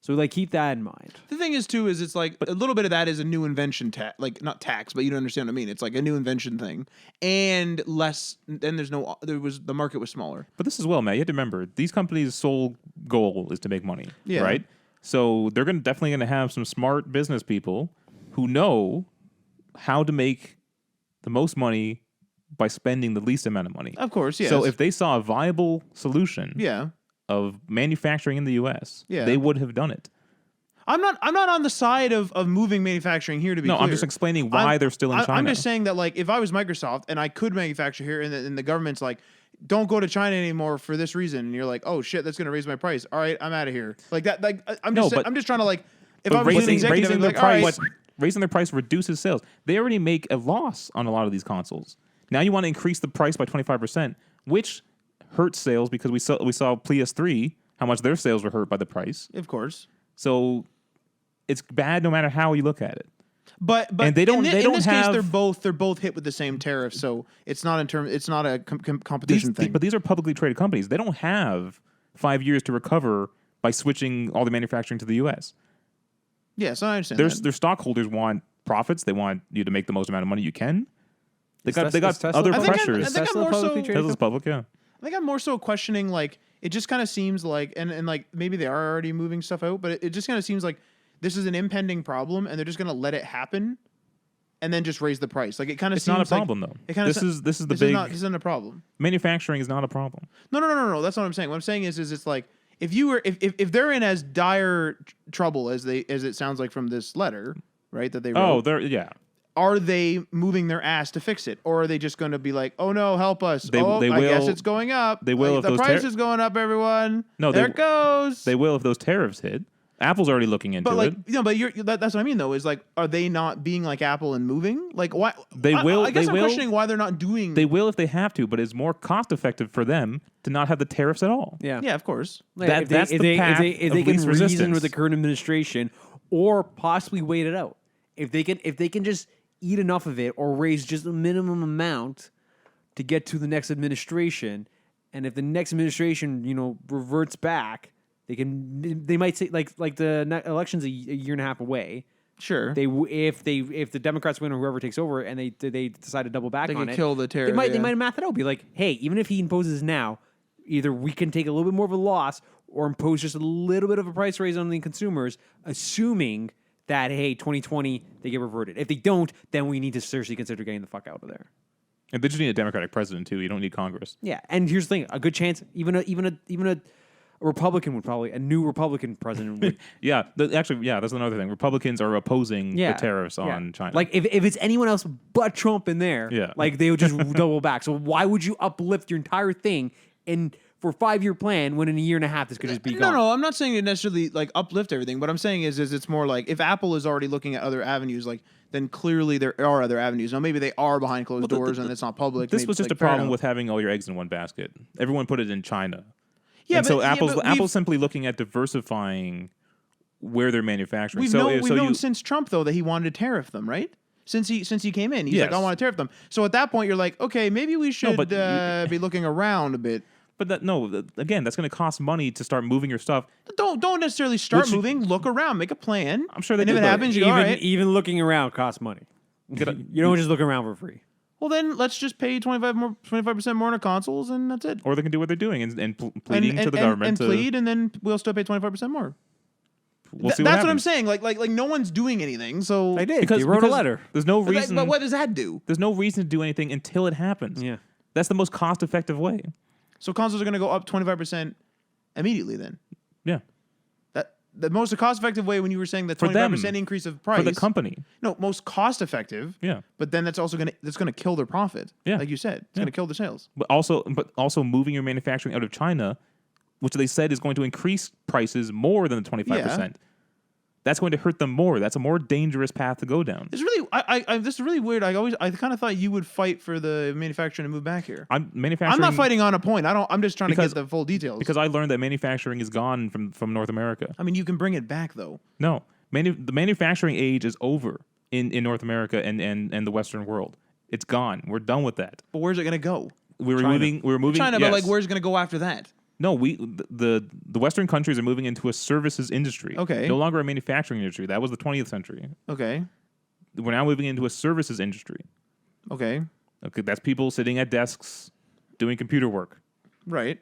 So like keep that in mind. The thing is too is it's like a little bit of that is a new invention like not tax, but you don't understand what I mean. It's like a new invention thing, and less. Then the market was smaller. But this as well, Matt. You have to remember these companies' sole goal is to make money, Yeah. right? So they're definitely going to have some smart business people who know how to make the most money by spending the least amount of money. Of course, yes. So if they saw a viable solution yeah. of manufacturing in the U.S., Yeah. they would have done it. I'm not on the side of moving manufacturing here to be No, clear. I'm just explaining why they're still in China. I'm just saying that like if I was Microsoft and I could manufacture here and the government's like, don't go to China anymore for this reason, and you're like, oh shit, that's gonna raise my price. All right, I'm out of here. Like that. Like I'm just trying to like if I was an executive, raising I'd be their like, all right, price, raising their price reduces sales. They already make a loss on a lot of these consoles. Now you want to increase the price by 25%, which hurts sales because we saw PS3 how much their sales were hurt by the price. of course. So it's bad no matter how you look at it. But And they don't- in they don't this have- case they're both hit with the same tariff, so it's not a competition thing. But these are publicly traded companies. They don't have 5 years to recover by switching all the manufacturing to the U.S. Yes, I understand. That. Their stockholders want profits. They want you to make the most amount of money you can. They got Tesla- other I think I'm- pressures. I think I'm Tesla more so- publicly traded Tesla's public, yeah. I think I'm more so questioning like it just kind of seems like and like maybe they are already moving stuff out, but it just kind of seems like this is an impending problem and they're just going to let it happen and then just raise the price. Like it kind of It's seems not a problem like, though. It kinda This is the this big this isn't a problem. manufacturing is not a problem. No. That's not what I'm saying. What I'm saying is it's like if they're in as dire trouble as it sounds like from this letter, right? That they wrote, are they moving their ass to fix it, or are they just going to be like, "Oh no, help us! They I guess will- it's going up. they will Like, if the those price is going up. Everyone, No, there they- it goes. They will if those tariffs hit. Apple's already looking into but like it. but that's what I mean though. Is like, are they not being like Apple and moving? Like why? They will- I guess they I'm will- questioning why they're not doing. They will if they have to, but it's more cost effective for them to not have the tariffs at all. Yeah. yeah, of course. Like, That- that's the path if of they can least reason resistance. with the current administration, or possibly wait it out. If they can just eat enough of it, or raise just a minimum amount to get to the next administration, and if the next administration reverts back, they might say like the election's a year and a half away. Sure. If the Democrats win or whoever takes over and they decide to double back They on could it, kill the tariff, They yeah. might math it out. Be like, hey, even if he imposes now, either we can take a little bit more of a loss or impose just a little bit of a price raise on the consumers, assuming that hey, 2020 they get reverted. If they don't, then we need to seriously consider getting the fuck out of there. And they just need a Democratic president too. You don't need Congress. Yeah, and here's the thing: a good chance, even a Republican would probably a new Republican president would. Yeah, that's another thing. Republicans are opposing the tariffs on China. Like if it's anyone else but Trump in there, Yeah. like they would just double back. So why would you uplift your entire thing for a 5-year plan when in a year and a half this could just be gone? No, I'm not saying it necessarily like uplift everything. What I'm saying is it's more like if Apple is already looking at other avenues, like then clearly there are other avenues. Now maybe they are behind closed doors and it's not public. this maybe, was just like, a fair problem enough. with having all your eggs in one basket. Everyone put it in China. Yeah, And so but- yeah, but Apple's we've- simply looking at diversifying where they're manufacturing. We've known since Trump though that he wanted to tariff them, right? Since he came in, he's like, Yes. I want to tariff them. So at that point, you're like, okay, maybe we should but be looking around a bit. But again, that's going to cost money to start moving your stuff. Don't necessarily start Which- moving. Look around, make a plan. I'm sure they and if did, it though. happens, you go, all right. Even looking around costs money. You don't just look around for free. Well, then let's just pay 25% more on our consoles, and that's it. Or they can do what they're doing and pleading to the government and to plead, and then we'll still pay 25% more. We'll see That's what I'm happens. saying. Like no one's doing anything. So They did. Because They wrote a because letter. There's no But, reason. but what does that do? There's no reason to do anything until it happens. Yeah. That's the most cost-effective way. So consoles are going to go up 25% immediately. Then Yeah, that the most cost-effective way when you were saying the For them. 25% increase of price for the company. No, most cost-effective. Yeah, But then that's going to kill their profit. Yeah. Like you said, it's going to kill the sales. but also moving your manufacturing out of China, which they said is going to increase prices more than the 25%. That's going to hurt them more. That's a more dangerous path to go down. It's really, this is really weird. I kind of thought you would fight for the manufacturing to move back here. I'm manufacturing. I'm not fighting on a point. I'm just trying Because- to get the full details. because I learned that manufacturing is gone from North America. I mean, you can bring it back though. No, the manufacturing age is over in North America and the Western world. It's gone. We're done with that. But where's it going to go? we were China. moving China, yes. but like, where's it going to go after that? No, the Western countries are moving into a services industry. Okay. No longer a manufacturing industry. That was the 20th century. Okay. We're now moving into a services industry. Okay. Okay, that's people sitting at desks doing computer work. Right.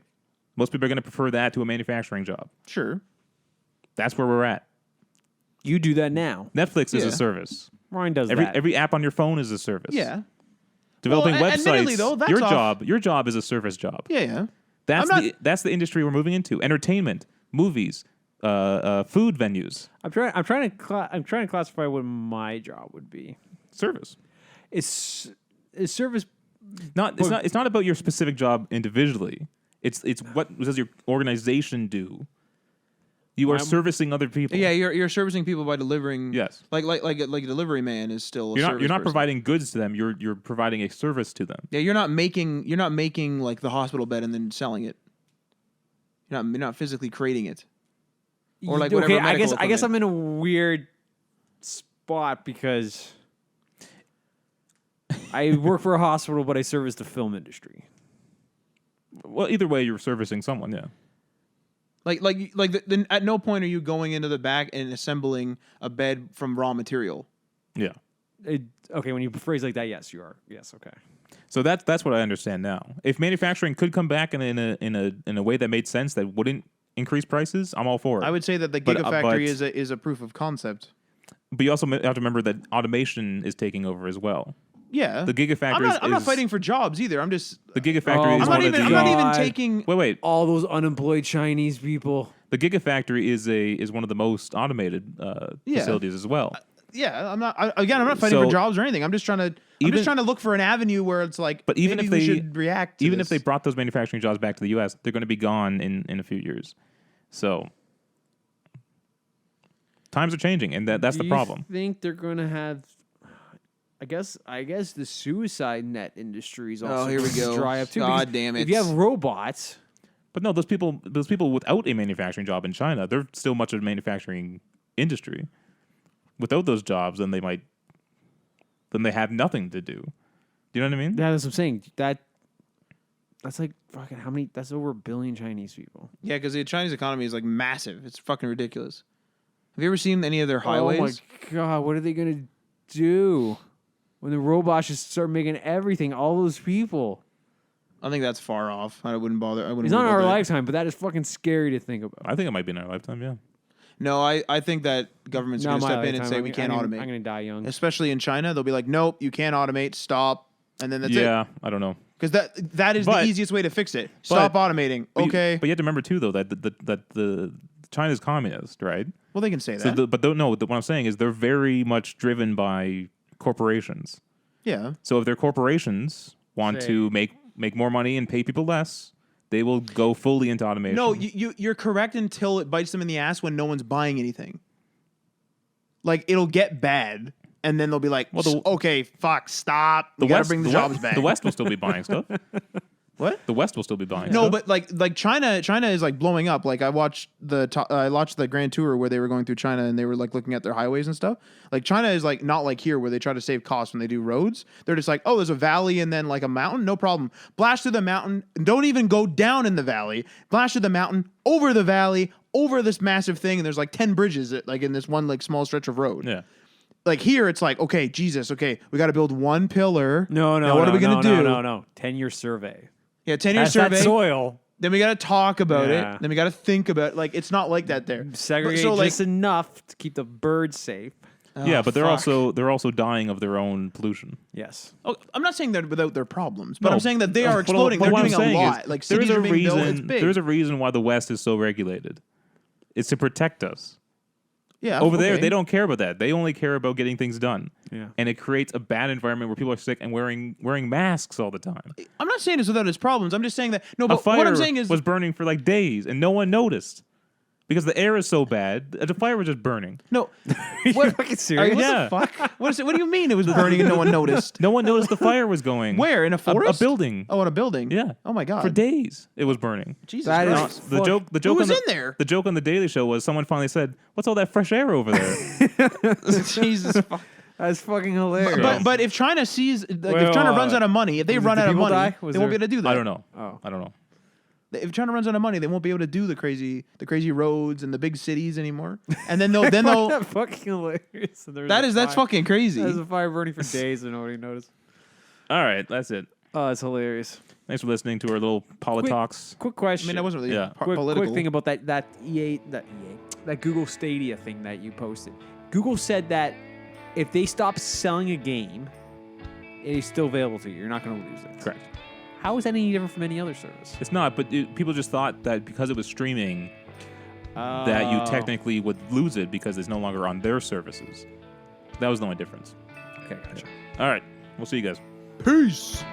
Most people are going to prefer that to a manufacturing job. Sure. That's where we're at. You do that now. Netflix is Yeah. a service. Ryan does that. Every app on your phone is a service. Yeah. Developing Well, admittedly, websites. though, that's your job is a service job. Yeah. Yeah. That's the industry we're moving into. Entertainment, movies, food venues, I'm trying to classify what my job would be. service. Is service It's not about your specific job individually. It's what does your organization do? You are servicing other people. Yeah, you're servicing people by delivering. Yes. Like a delivery man is still. A You're not person. providing goods to them. You're providing a service to them. Yeah, you're not making like the hospital bed and then selling it. You're not physically creating it. Or like whatever. Okay, I medical guess I'm equipment. in a weird spot because I work for a hospital, but I service the film industry. Well, either way, you're servicing someone. Yeah. At no point are you going into the back and assembling a bed from raw material. Yeah. Okay, when you phrase like that, yes, you are. Yes, okay. So that's what I understand now. If manufacturing could come back in a way that made sense that wouldn't increase prices, I'm all for it. I would say that the But, Gigafactory but- is a proof of concept. But you also have to remember that automation is taking over as well. Yeah, The Gigafactory I'm not fighting for jobs either. I'm just. the Gigafactory Oh, is I'm one not of even. the I'm not even God. taking. wait. All those unemployed Chinese people. The Gigafactory is one of the most automated Yeah. facilities as well. Yeah, I'm not. I'm not fighting So- for jobs or anything. I'm just trying to. Look for an avenue where it's like. But even maybe if we they should react. To even this. if they brought those manufacturing jobs back to the U.S., they're going to be gone in a few years. So times are changing, and that's the problem. I think they're going to have. I guess the suicide net industry is also here we going to go. dry up too. God because damn it. If you have robots, But no, those people without a manufacturing job in China, they're still much of a manufacturing industry. Without those jobs, then they have nothing to do. Do you know what I mean? that's what I'm saying. That's like fucking how many? That's over 1 billion Chinese people. Yeah, because the Chinese economy is like massive. It's fucking ridiculous. Have you ever seen any of their highways? Oh my god, what are they gonna do when the robots just start making everything? All those people. I think that's far off. I wouldn't bother. I wouldn't. It's not worry in our about that. lifetime, but that is fucking scary to think about. I think it might be in our lifetime. Yeah. No, I think that governments are Not going to my step in and lifetime. say we can't automate. I'm gonna die young. Especially in China, they'll be like, "Nope, you can't automate. Stop." And then that's it. Yeah, I don't know. Because that is But- the easiest way to fix it. Stop automating. But Okay. but you have to remember too, though, that the China's communist, right? Well, they can say So, that. what I'm saying is they're very much driven by corporations. Yeah. So if their corporations want Say- to make more money and pay people less, they will go fully into automation. No, you're correct until it bites them in the ass when no one's buying anything. Like, it'll get bad, and then they'll be like, Well, okay, fuck, stop. We got to bring the jobs back. The West will still be buying stuff. What? The West will still be buying No, stuff. but like China is like blowing up. Like I watched the Grand Tour where they were going through China and they were like looking at their highways and stuff. Like China is like not like here where they try to save costs when they do roads. They're just like, oh, there's a valley and then like a mountain, no problem. Blast through the mountain and don't even go down in the valley. Blast through the mountain, over the valley, over this massive thing, and there's like 10 bridges like in this one like small stretch of road. Yeah. Like here, it's like, okay, Jesus, okay, we got to build one pillar. No. Now, what are we gonna do? No. 10-year survey. Yeah, 10-year That's survey. that soil. Then we got to talk about Yeah. it. Then we got to think about it. Like, it's not like that there. Segregate So, like, just enough to keep the birds safe. Yeah, but they're fuck. also dying of their own pollution. Yes. Oh, I'm not saying that without their problems, but No. I'm saying that they are But exploding. what They're I'm doing a saying lot. is Like, there's cities a are being built. It's reason. big. There's a reason why the West is so regulated. It's to protect us. yeah, Over there, okay. they don't care about that. They only care about getting things done. Yeah. And it creates a bad environment where people are sick and wearing masks all the time. I'm not saying it's without its problems. I'm just saying that. No, A but fire what I'm saying is. was burning for like days and no one noticed because the air is so bad. The fire was just burning. No. You're What, fucking are you- serious? what Yeah. the fuck? What is it? What do you mean it was burning and no one noticed? No one noticed the fire was going. Where? In a A forest? building. Oh, in a building? Yeah. Oh, my God. For days, it was burning. Jesus That is- Christ. The joke. The joke. Who was on the, in there? The joke on the Daily Show was someone finally said, "What's all that fresh air over there?" Jesus. That's fucking hilarious. But if China sees, like, Wait, if China runs out of money, if they was it run the out of people money, die? Was they won't be there- able to do that. I don't know. Oh. I don't know. If China runs out of money, they won't be able to do the crazy roads and the big cities anymore. And then they'll That's fucking hilarious. And that's fucking crazy. There's a fire burning for days and nobody noticed. All right, that's it. Oh, it's hilarious. Thanks for listening to our little politics. Quick I question. mean, that wasn't really Yeah. political. Quick thing about that Google Stadia thing that you posted. Google said that if they stop selling a game, it is still available to you. You're not going to lose it. Correct. How is that any different from any other service? It's not, but people just thought that because it was streaming, that you technically would lose it because it's no longer on their services. That was the only difference. Okay, gotcha. All right, we'll see you guys. Peace.